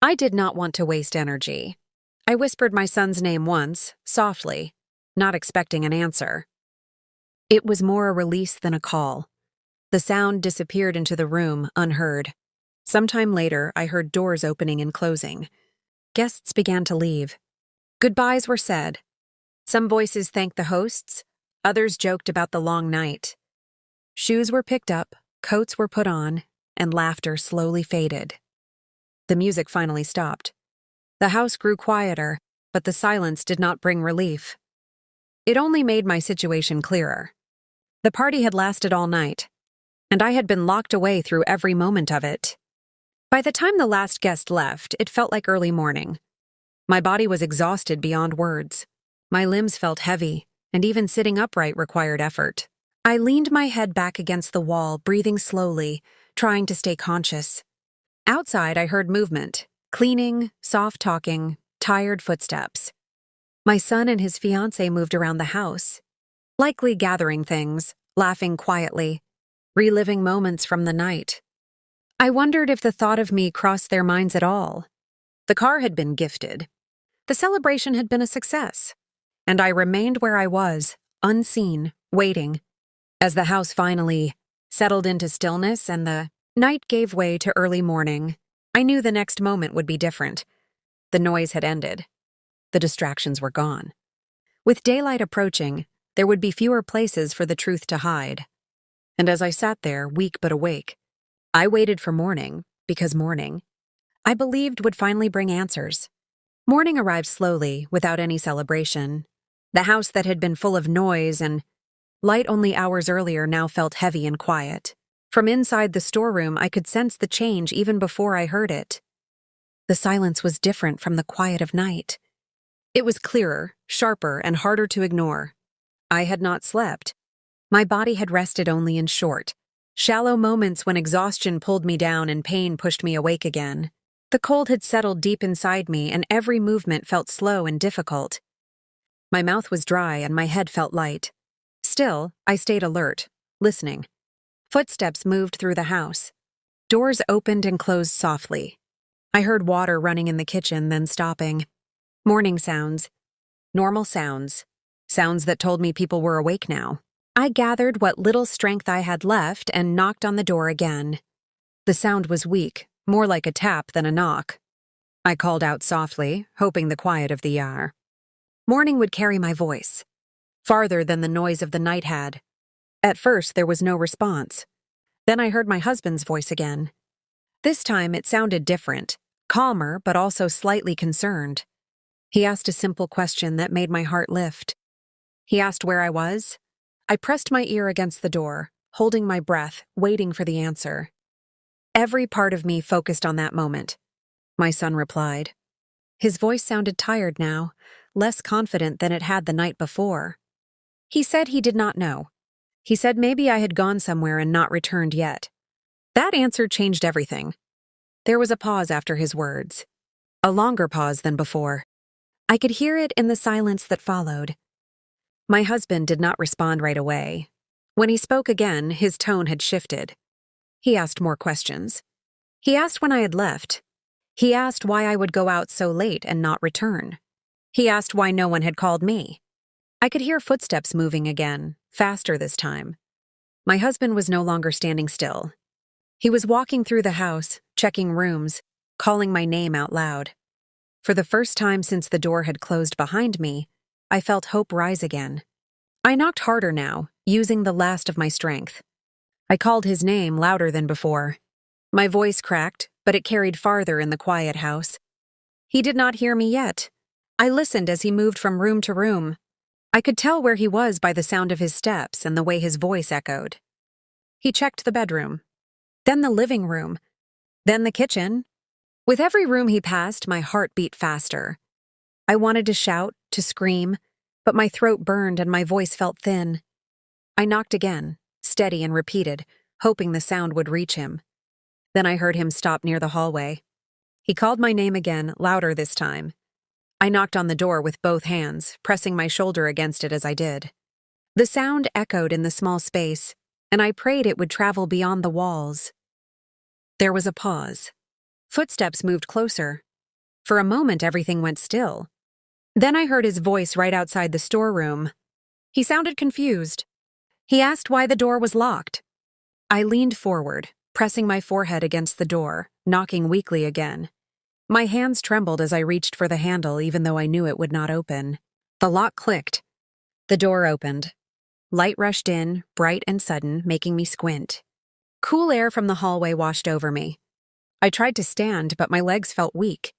I did not want to waste energy. I whispered my son's name once, softly, not expecting an answer. It was more a release than a call. The sound disappeared into the room, unheard. Sometime later, I heard doors opening and closing. Guests began to leave. Goodbyes were said. Some voices thanked the hosts, others joked about the long night. Shoes were picked up, coats were put on, and laughter slowly faded. The music finally stopped. The house grew quieter, but the silence did not bring relief. It only made my situation clearer. The party had lasted all night, and I had been locked away through every moment of it. By the time the last guest left, it felt like early morning. My body was exhausted beyond words. My limbs felt heavy, and even sitting upright required effort. I leaned my head back against the wall, breathing slowly, trying to stay conscious. Outside, I heard movement, cleaning, soft talking, tired footsteps. My son and his fiance moved around the house, likely gathering things, laughing quietly, reliving moments from the night. I wondered if the thought of me crossed their minds at all. The car had been gifted. The celebration had been a success. And I remained where I was, unseen, waiting. As the house finally settled into stillness and the night gave way to early morning, I knew the next moment would be different. The noise had ended. The distractions were gone. With daylight approaching, there would be fewer places for the truth to hide. And as I sat there, weak but awake, I waited for morning, because morning, I believed, would finally bring answers. Morning arrived slowly, without any celebration. The house that had been full of noise and light only hours earlier now felt heavy and quiet. From inside the storeroom, I could sense the change even before I heard it. The silence was different from the quiet of night. It was clearer, sharper, and harder to ignore. I had not slept. My body had rested only in short, shallow moments when exhaustion pulled me down and pain pushed me awake again. The cold had settled deep inside me, and every movement felt slow and difficult. My mouth was dry and my head felt light. Still, I stayed alert, listening. Footsteps moved through the house. Doors opened and closed softly. I heard water running in the kitchen, then stopping. Morning sounds. Normal sounds. Sounds that told me people were awake now. I gathered what little strength I had left and knocked on the door again. The sound was weak, more like a tap than a knock. I called out softly, hoping the quiet of the hour. Morning would carry my voice, farther than the noise of the night had. At first, there was no response. Then I heard my husband's voice again. This time, it sounded different, calmer but also slightly concerned. He asked a simple question that made my heart lift. He asked where I was. I pressed my ear against the door, holding my breath, waiting for the answer. Every part of me focused on that moment. My son replied. His voice sounded tired now, less confident than it had the night before. He said he did not know. He said maybe I had gone somewhere and not returned yet. That answer changed everything. There was a pause after his words. A longer pause than before. I could hear it in the silence that followed. My husband did not respond right away. When he spoke again, his tone had shifted. He asked more questions. He asked when I had left. He asked why I would go out so late and not return. He asked why no one had called me. I could hear footsteps moving again, faster this time. My husband was no longer standing still. He was walking through the house, checking rooms, calling my name out loud. For the first time since the door had closed behind me, I felt hope rise again. I knocked harder now, using the last of my strength. I called his name louder than before. My voice cracked, but it carried farther in the quiet house. He did not hear me yet. I listened as he moved from room to room. I could tell where he was by the sound of his steps and the way his voice echoed. He checked the bedroom, then the living room, then the kitchen. With every room he passed, my heart beat faster. I wanted to shout, to scream, but my throat burned and my voice felt thin. I knocked again, steady and repeated, hoping the sound would reach him. Then I heard him stop near the hallway. He called my name again, louder this time. I knocked on the door with both hands, pressing my shoulder against it as I did. The sound echoed in the small space, and I prayed it would travel beyond the walls. There was a pause. Footsteps moved closer. For a moment, everything went still. Then I heard his voice right outside the storeroom. He sounded confused. He asked why the door was locked. I leaned forward, pressing my forehead against the door, knocking weakly again. My hands trembled as I reached for the handle, even though I knew it would not open. The lock clicked. The door opened. Light rushed in, bright and sudden, making me squint. Cool air from the hallway washed over me. I tried to stand, but my legs felt weak,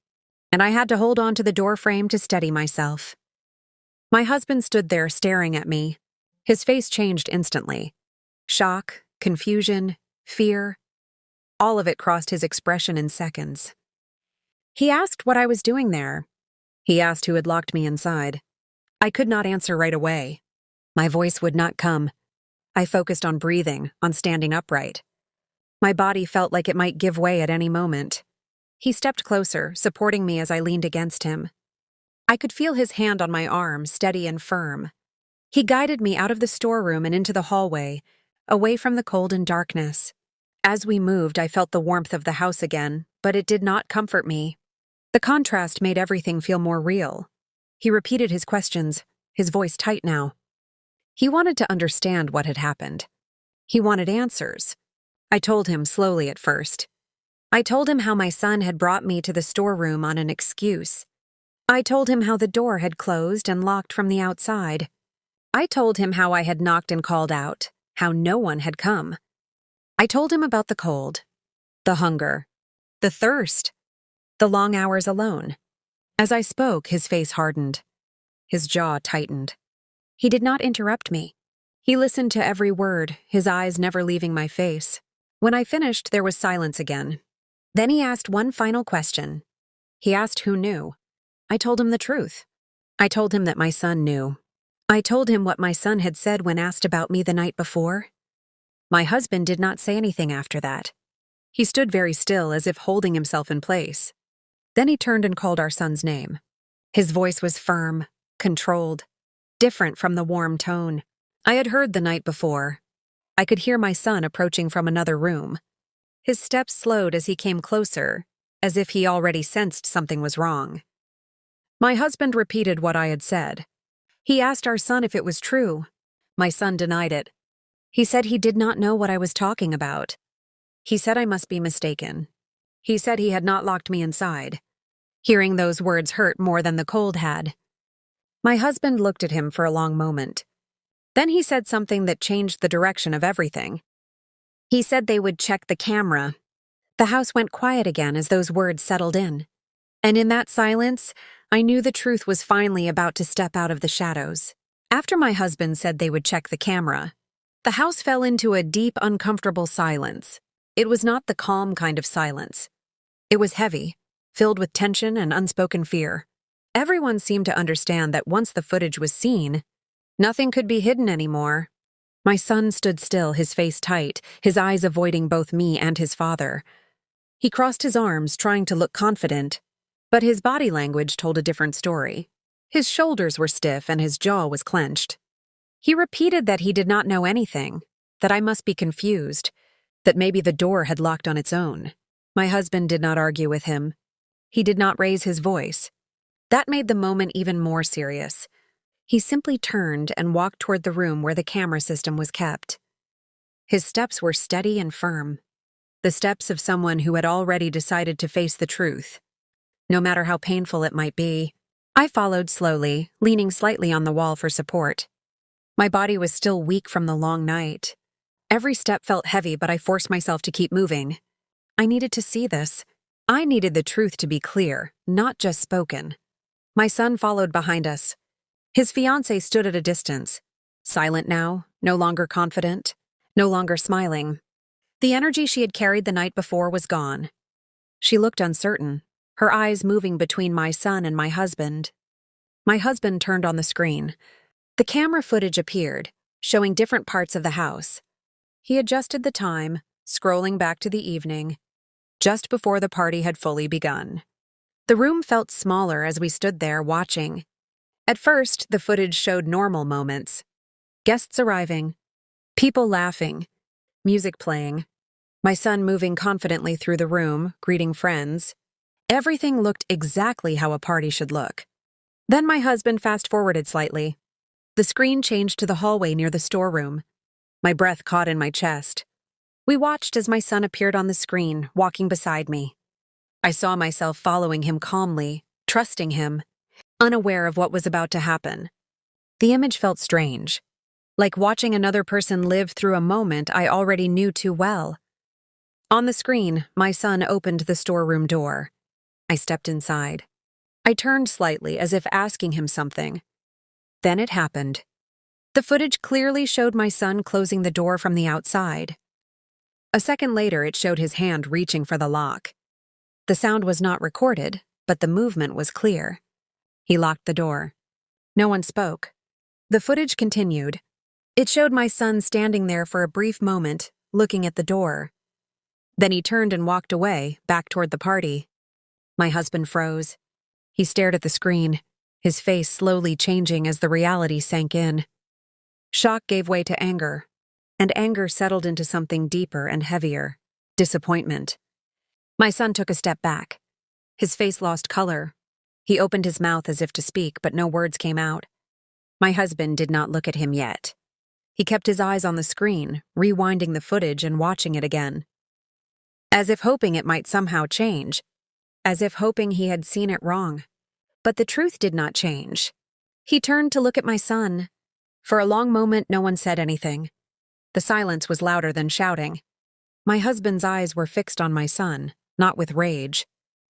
and I had to hold on to the door frame to steady myself. My husband stood there staring at me. His face changed instantly. Shock, confusion, fear. All of it crossed his expression in seconds. He asked what I was doing there. He asked who had locked me inside. I could not answer right away. My voice would not come. I focused on breathing, on standing upright. My body felt like it might give way at any moment. He stepped closer, supporting me as I leaned against him. I could feel his hand on my arm, steady and firm. He guided me out of the storeroom and into the hallway, away from the cold and darkness. As we moved, I felt the warmth of the house again, but it did not comfort me. The contrast made everything feel more real. He repeated his questions, his voice tight now. He wanted to understand what had happened. He wanted answers. I told him slowly at first. I told him how my son had brought me to the storeroom on an excuse. I told him how the door had closed and locked from the outside. I told him how I had knocked and called out, how no one had come. I told him about the cold, the hunger, the thirst, the long hours alone. As I spoke, his face hardened. His jaw tightened. He did not interrupt me. He listened to every word, his eyes never leaving my face. When I finished, there was silence again. Then he asked one final question. He asked who knew. I told him the truth. I told him that my son knew. I told him what my son had said when asked about me the night before. My husband did not say anything after that. He stood very still, as if holding himself in place. Then he turned and called our son's name. His voice was firm, controlled, different from the warm tone I had heard the night before. I could hear my son approaching from another room. His steps slowed as he came closer, as if he already sensed something was wrong. My husband repeated what I had said. He asked our son if it was true. My son denied it. He said he did not know what I was talking about. He said I must be mistaken. He said he had not locked me inside. Hearing those words hurt more than the cold had. My husband looked at him for a long moment. Then he said something that changed the direction of everything. He said they would check the camera. The house went quiet again as those words settled in. And in that silence, I knew the truth was finally about to step out of the shadows. After my husband said they would check the camera, the house fell into a deep, uncomfortable silence. It was not the calm kind of silence. It was heavy, filled with tension and unspoken fear. Everyone seemed to understand that once the footage was seen, nothing could be hidden anymore. My son stood still, his face tight, his eyes avoiding both me and his father. He crossed his arms, trying to look confident, but his body language told a different story. His shoulders were stiff and his jaw was clenched. He repeated that he did not know anything, that I must be confused, that maybe the door had locked on its own. My husband did not argue with him. He did not raise his voice. That made the moment even more serious. He simply turned and walked toward the room where the camera system was kept. His steps were steady and firm, the steps of someone who had already decided to face the truth, no matter how painful it might be. I followed slowly, leaning slightly on the wall for support. My body was still weak from the long night. Every step felt heavy, but I forced myself to keep moving. I needed to see this. I needed the truth to be clear, not just spoken. My son followed behind us. His fiance stood at a distance, silent now, no longer confident. no longer smiling. The energy she had carried the night before was gone. She looked uncertain, her eyes moving between my son and my husband. My husband turned on the screen. The camera footage appeared, showing different parts of the house. He adjusted the time, scrolling back to the evening, just before the party had fully begun. The room felt smaller as we stood there watching. At first, the footage showed normal moments. Guests arriving, people laughing, music playing, my son moving confidently through the room, greeting friends. Everything looked exactly how a party should look. Then my husband fast-forwarded slightly. The screen changed to the hallway near the storeroom. My breath caught in my chest. We watched as my son appeared on the screen, walking beside me. I saw myself following him calmly, trusting him, unaware of what was about to happen. The image felt strange, like watching another person live through a moment I already knew too well. On the screen, my son opened the storeroom door. I stepped inside. I turned slightly as if asking him something. Then it happened. The footage clearly showed my son closing the door from the outside. A second later, it showed his hand reaching for the lock. The sound was not recorded, but the movement was clear. He locked the door. No one spoke. The footage continued. It showed my son standing there for a brief moment, looking at the door. Then he turned and walked away, back toward the party. My husband froze. He stared at the screen, his face slowly changing as the reality sank in. Shock gave way to anger, and anger settled into something deeper and heavier: disappointment. My son took a step back. His face lost color. He opened his mouth as if to speak, but no words came out. My husband did not look at him yet. He kept his eyes on the screen, rewinding the footage and watching it again. As if hoping it might somehow change. As if hoping he had seen it wrong. But the truth did not change. He turned to look at my son. For a long moment, no one said anything. The silence was louder than shouting. My husband's eyes were fixed on my son, not with rage,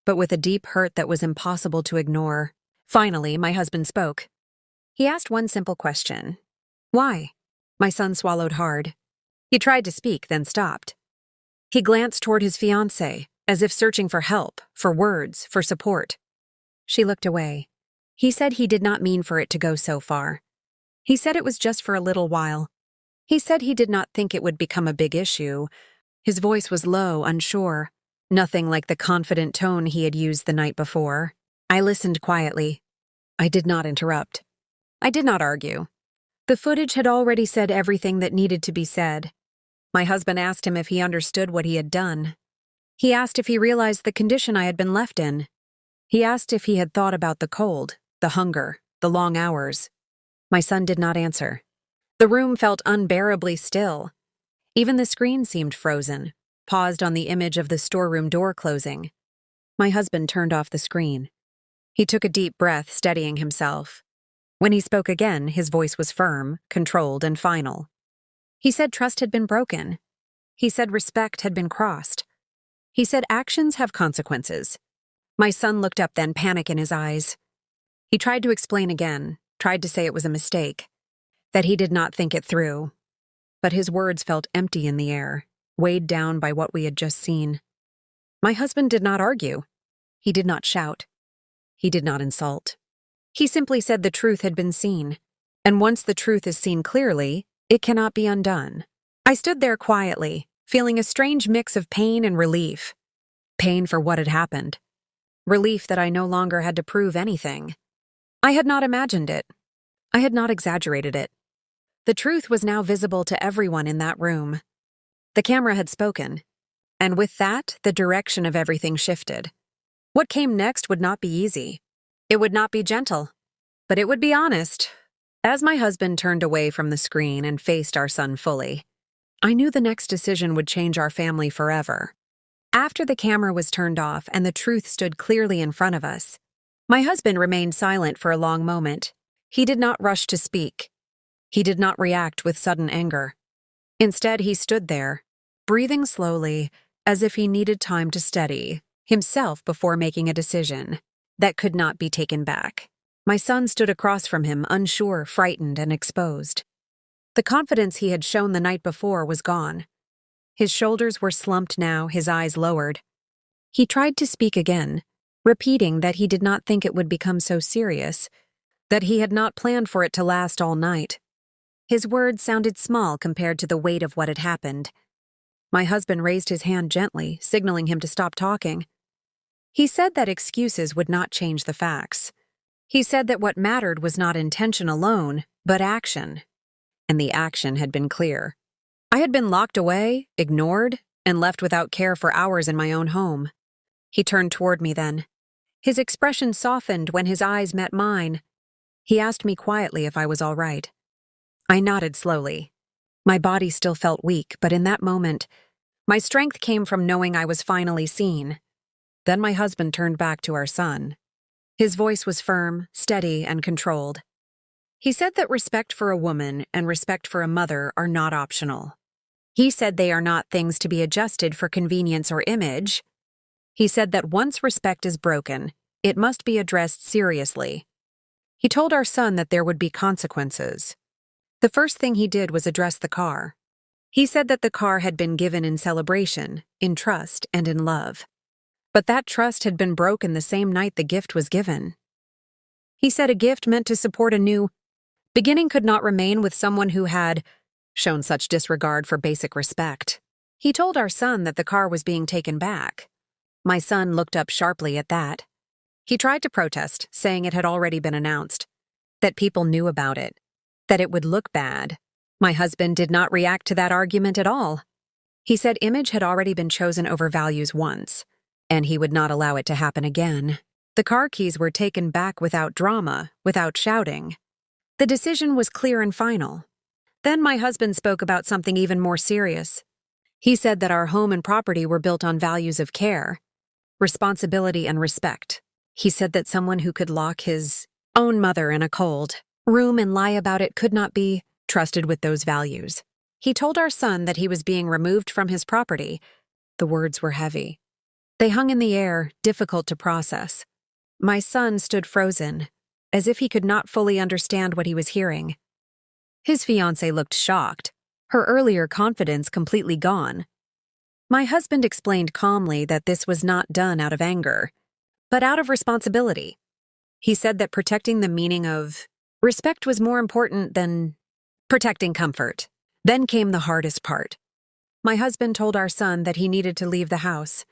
but with a deep hurt that was impossible to ignore. Finally, my husband spoke. He asked one simple question. Why? My son swallowed hard. He tried to speak, then stopped. He glanced toward his fiance, as if searching for help, for words, for support. She looked away. He said he did not mean for it to go so far. He said it was just for a little while. He said he did not think it would become a big issue. His voice was low, unsure, nothing like the confident tone he had used the night before. I listened quietly. I did not interrupt. I did not argue. The footage had already said everything that needed to be said. My husband asked him if he understood what he had done. He asked if he realized the condition I had been left in. He asked if he had thought about the cold, the hunger, the long hours. My son did not answer. The room felt unbearably still. Even the screen seemed frozen, paused on the image of the storeroom door closing. My husband turned off the screen. He took a deep breath, steadying himself. When he spoke again, his voice was firm, controlled, and final. He said trust had been broken. He said respect had been crossed. He said actions have consequences. My son looked up then, panic in his eyes. He tried to explain again, tried to say it was a mistake, that he did not think it through. But his words felt empty in the air, weighed down by what we had just seen. My husband did not argue. He did not shout. He did not insult. He simply said the truth had been seen, and once the truth is seen clearly, it cannot be undone. I stood there quietly, feeling a strange mix of pain and relief. Pain for what had happened. Relief that I no longer had to prove anything. I had not imagined it. I had not exaggerated it. The truth was now visible to everyone in that room. The camera had spoken, and with that, the direction of everything shifted. What came next would not be easy. It would not be gentle, but it would be honest. As my husband turned away from the screen and faced our son fully, I knew the next decision would change our family forever. After the camera was turned off and the truth stood clearly in front of us, my husband remained silent for a long moment. He did not rush to speak. He did not react with sudden anger. Instead, he stood there, breathing slowly, as if he needed time to steady himself before making a decision that could not be taken back. My son stood across from him, unsure, frightened, and exposed. The confidence he had shown the night before was gone. His shoulders were slumped now, his eyes lowered. He tried to speak again, repeating that he did not think it would become so serious, that he had not planned for it to last all night. His words sounded small compared to the weight of what had happened. My husband raised his hand gently, signaling him to stop talking. He said that excuses would not change the facts. He said that what mattered was not intention alone, but action. And the action had been clear. I had been locked away, ignored, and left without care for hours in my own home. He turned toward me then. His expression softened when his eyes met mine. He asked me quietly if I was all right. I nodded slowly. My body still felt weak, but in that moment, my strength came from knowing I was finally seen. Then my husband turned back to our son. His voice was firm, steady, and controlled. He said that respect for a woman and respect for a mother are not optional. He said they are not things to be adjusted for convenience or image. He said that once respect is broken, it must be addressed seriously. He told our son that there would be consequences. The first thing he did was address the car. He said that the car had been given in celebration, in trust, and in love. But that trust had been broken the same night the gift was given. He said a gift meant to support a new beginning could not remain with someone who had shown such disregard for basic respect. He told our son that the car was being taken back. My son looked up sharply at that. He tried to protest, saying it had already been announced, that people knew about it, that it would look bad. My husband did not react to that argument at all. He said image had already been chosen over values once, and he would not allow it to happen again. The car keys were taken back without drama, without shouting. The decision was clear and final. Then my husband spoke about something even more serious. He said that our home and property were built on values of care, responsibility, and respect. He said that someone who could lock his own mother in a cold room and lie about it could not be trusted with those values. He told our son that he was being removed from his property. The words were heavy. They hung in the air, difficult to process. My son stood frozen, as if he could not fully understand what he was hearing. His fiance looked shocked, her earlier confidence completely gone. My husband explained calmly that this was not done out of anger, but out of responsibility. He said that protecting the meaning of respect was more important than protecting comfort. Then came the hardest part. My husband told our son that he needed to leave the house.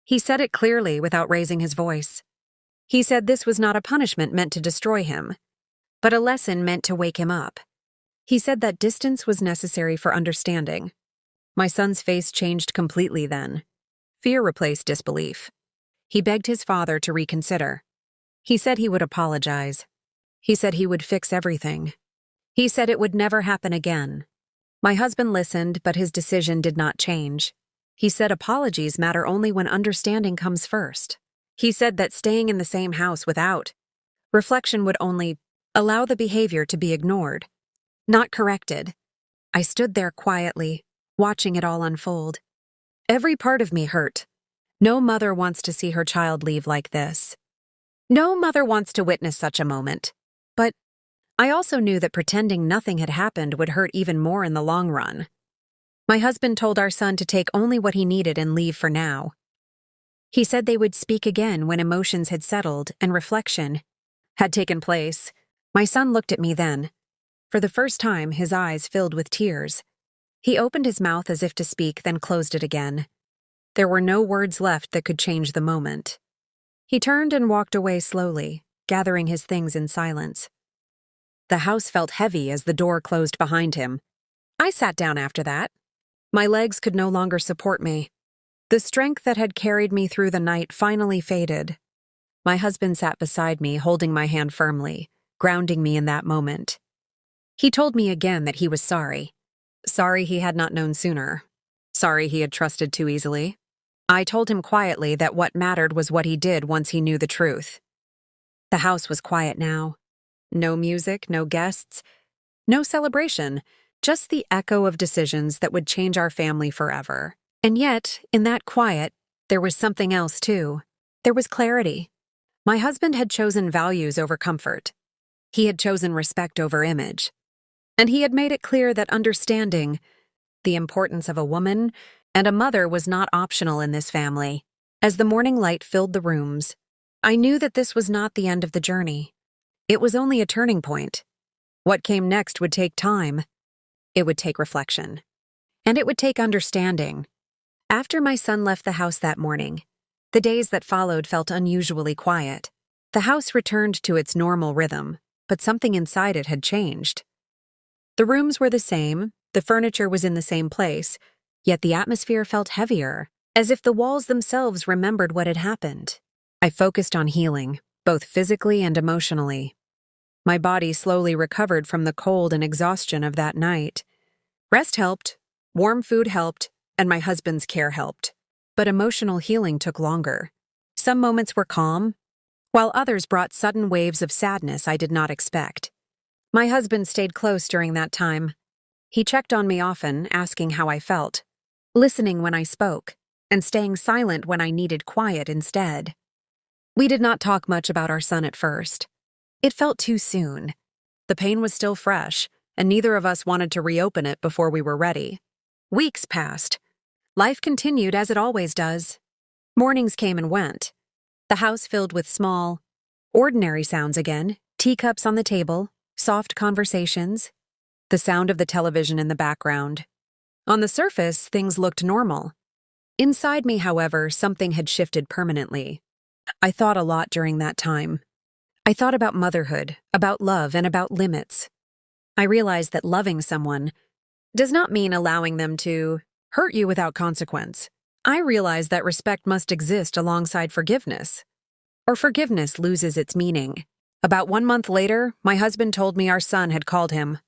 He said it clearly without raising his voice. He said this was not a punishment meant to destroy him, but a lesson meant to wake him up. He said that distance was necessary for understanding. My son's face changed completely then. Fear replaced disbelief. He begged his father to reconsider. He said he would apologize. He said he would fix everything. He said it would never happen again. My husband listened, but his decision did not change. He said apologies matter only when understanding comes first. He said that staying in the same house without reflection would only allow the behavior to be ignored, not corrected. I stood there quietly, watching it all unfold. Every part of me hurt. No mother wants to see her child leave like this. No mother wants to witness such a moment. But I also knew that pretending nothing had happened would hurt even more in the long run. My husband told our son to take only what he needed and leave for now. He said they would speak again when emotions had settled and reflection had taken place. My son looked at me then. For the first time, his eyes filled with tears. He opened his mouth as if to speak, then closed it again. There were no words left that could change the moment. He turned and walked away slowly, gathering his things in silence. The house felt heavy as the door closed behind him. I sat down after that. My legs could no longer support me. The strength that had carried me through the night finally faded. My husband sat beside me, holding my hand firmly, grounding me in that moment. He told me again that he was sorry. Sorry he had not known sooner. Sorry he had trusted too easily. I told him quietly that what mattered was what he did once he knew the truth. The house was quiet now. No music, no guests, no celebration, just the echo of decisions that would change our family forever. And yet, in that quiet, there was something else too. There was clarity. My husband had chosen values over comfort. He had chosen respect over image. And he had made it clear that understanding the importance of a woman and a mother was not optional in this family. As the morning light filled the rooms, I knew that this was not the end of the journey. It was only a turning point. What came next would take time. It would take reflection. And it would take understanding. After my son left the house that morning, the days that followed felt unusually quiet. The house returned to its normal rhythm, but something inside it had changed. The rooms were the same, the furniture was in the same place, yet the atmosphere felt heavier, as if the walls themselves remembered what had happened. I focused on healing, both physically and emotionally. My body slowly recovered from the cold and exhaustion of that night. Rest helped, warm food helped, and my husband's care helped. But emotional healing took longer. Some moments were calm, while others brought sudden waves of sadness I did not expect. My husband stayed close during that time. He checked on me often, asking how I felt, listening when I spoke, and staying silent when I needed quiet instead. We did not talk much about our son at first. It felt too soon. The pain was still fresh, and neither of us wanted to reopen it before we were ready. Weeks passed. Life continued as it always does. Mornings came and went. The house filled with small, ordinary sounds again, teacups on the table, soft conversations, the sound of the television in the background. On the surface, things looked normal. Inside me, however, something had shifted permanently. I thought a lot during that time. I thought about motherhood, about love, and about limits. I realized that loving someone does not mean allowing them to hurt you without consequence. I realized that respect must exist alongside forgiveness, or forgiveness loses its meaning. About 1 month later, my husband told me our son had called him.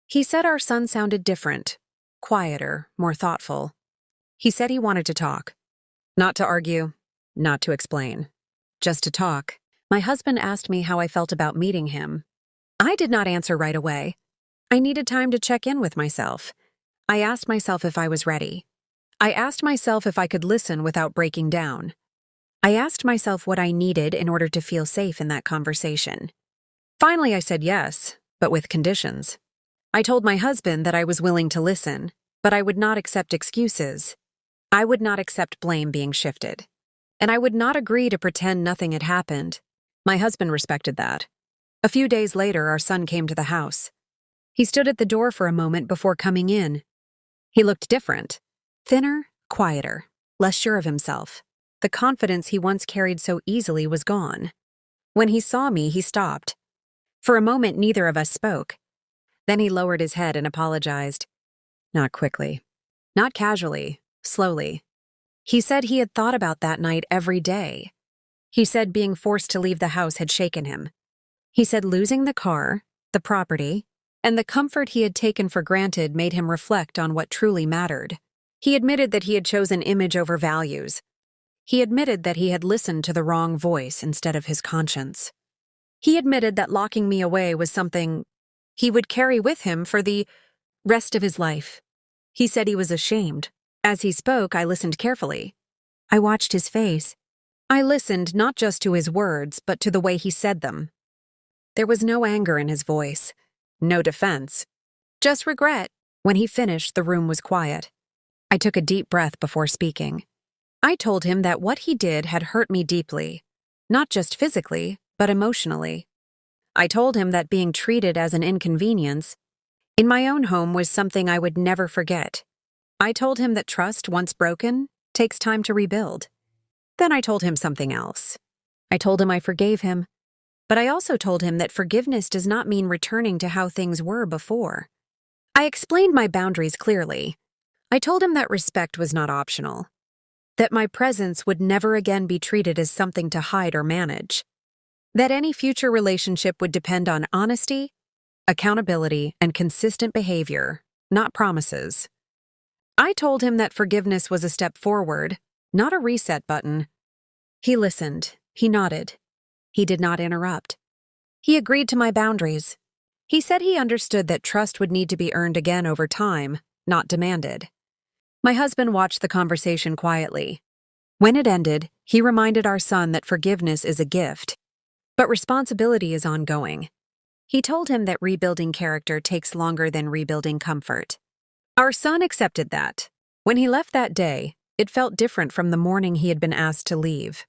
He said our son sounded different, quieter, more thoughtful. He said he wanted to talk. Not to argue, not to explain, just to talk. My husband asked me how I felt about meeting him. I did not answer right away. I needed time to check in with myself. I asked myself if I was ready. I asked myself if I could listen without breaking down. I asked myself what I needed in order to feel safe in that conversation. Finally, I said yes, but with conditions. I told my husband that I was willing to listen, but I would not accept excuses. I would not accept blame being shifted. And I would not agree to pretend nothing had happened. My husband respected that. A few days later, our son came to the house. He stood at the door for a moment before coming in. He looked different. Thinner, quieter, less sure of himself. The confidence he once carried so easily was gone. When he saw me, he stopped. For a moment, neither of us spoke. Then he lowered his head and apologized. Not quickly. Not casually. Slowly. He said he had thought about that night every day. He said being forced to leave the house had shaken him. He said losing the car, the property, and the comfort he had taken for granted made him reflect on what truly mattered. He admitted that he had chosen image over values. He admitted that he had listened to the wrong voice instead of his conscience. He admitted that locking me away was something he would carry with him for the rest of his life. He said he was ashamed. As he spoke, I listened carefully. I watched his face. I listened not just to his words, but to the way he said them. There was no anger in his voice, no defense, just regret. When he finished, the room was quiet. I took a deep breath before speaking. I told him that what he did had hurt me deeply, not just physically, but emotionally. I told him that being treated as an inconvenience in my own home was something I would never forget. I told him that trust, once broken, takes time to rebuild. Then I told him something else. I told him I forgave him, but I also told him that forgiveness does not mean returning to how things were before. I explained my boundaries clearly. I told him that respect was not optional, that my presence would never again be treated as something to hide or manage, that any future relationship would depend on honesty, accountability, and consistent behavior, not promises. I told him that forgiveness was a step forward, not a reset button. He listened. He nodded. He did not interrupt. He agreed to my boundaries. He said he understood that trust would need to be earned again over time, not demanded. My husband watched the conversation quietly. When it ended, he reminded our son that forgiveness is a gift, but responsibility is ongoing. He told him that rebuilding character takes longer than rebuilding comfort. Our son accepted that. When he left that day, it felt different from the morning he had been asked to leave.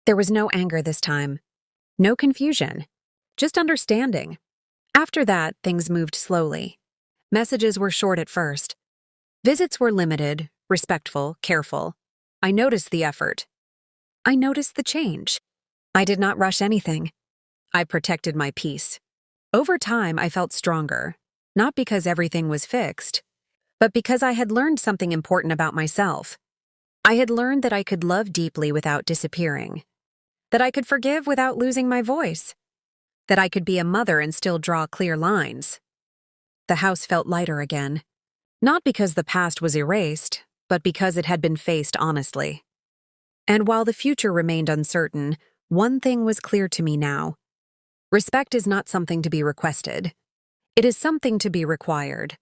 There was no anger this time, no confusion, just understanding. After that, things moved slowly. Messages were short at first. Visits were limited, respectful, careful. I noticed the effort. I noticed the change. I did not rush anything. I protected my peace. Over time, I felt stronger, not because everything was fixed, but because I had learned something important about myself. I had learned that I could love deeply without disappearing, that I could forgive without losing my voice, that I could be a mother and still draw clear lines. The house felt lighter again, not because the past was erased, but because it had been faced honestly. And while the future remained uncertain, one thing was clear to me now. Respect is not something to be requested. It is something to be required.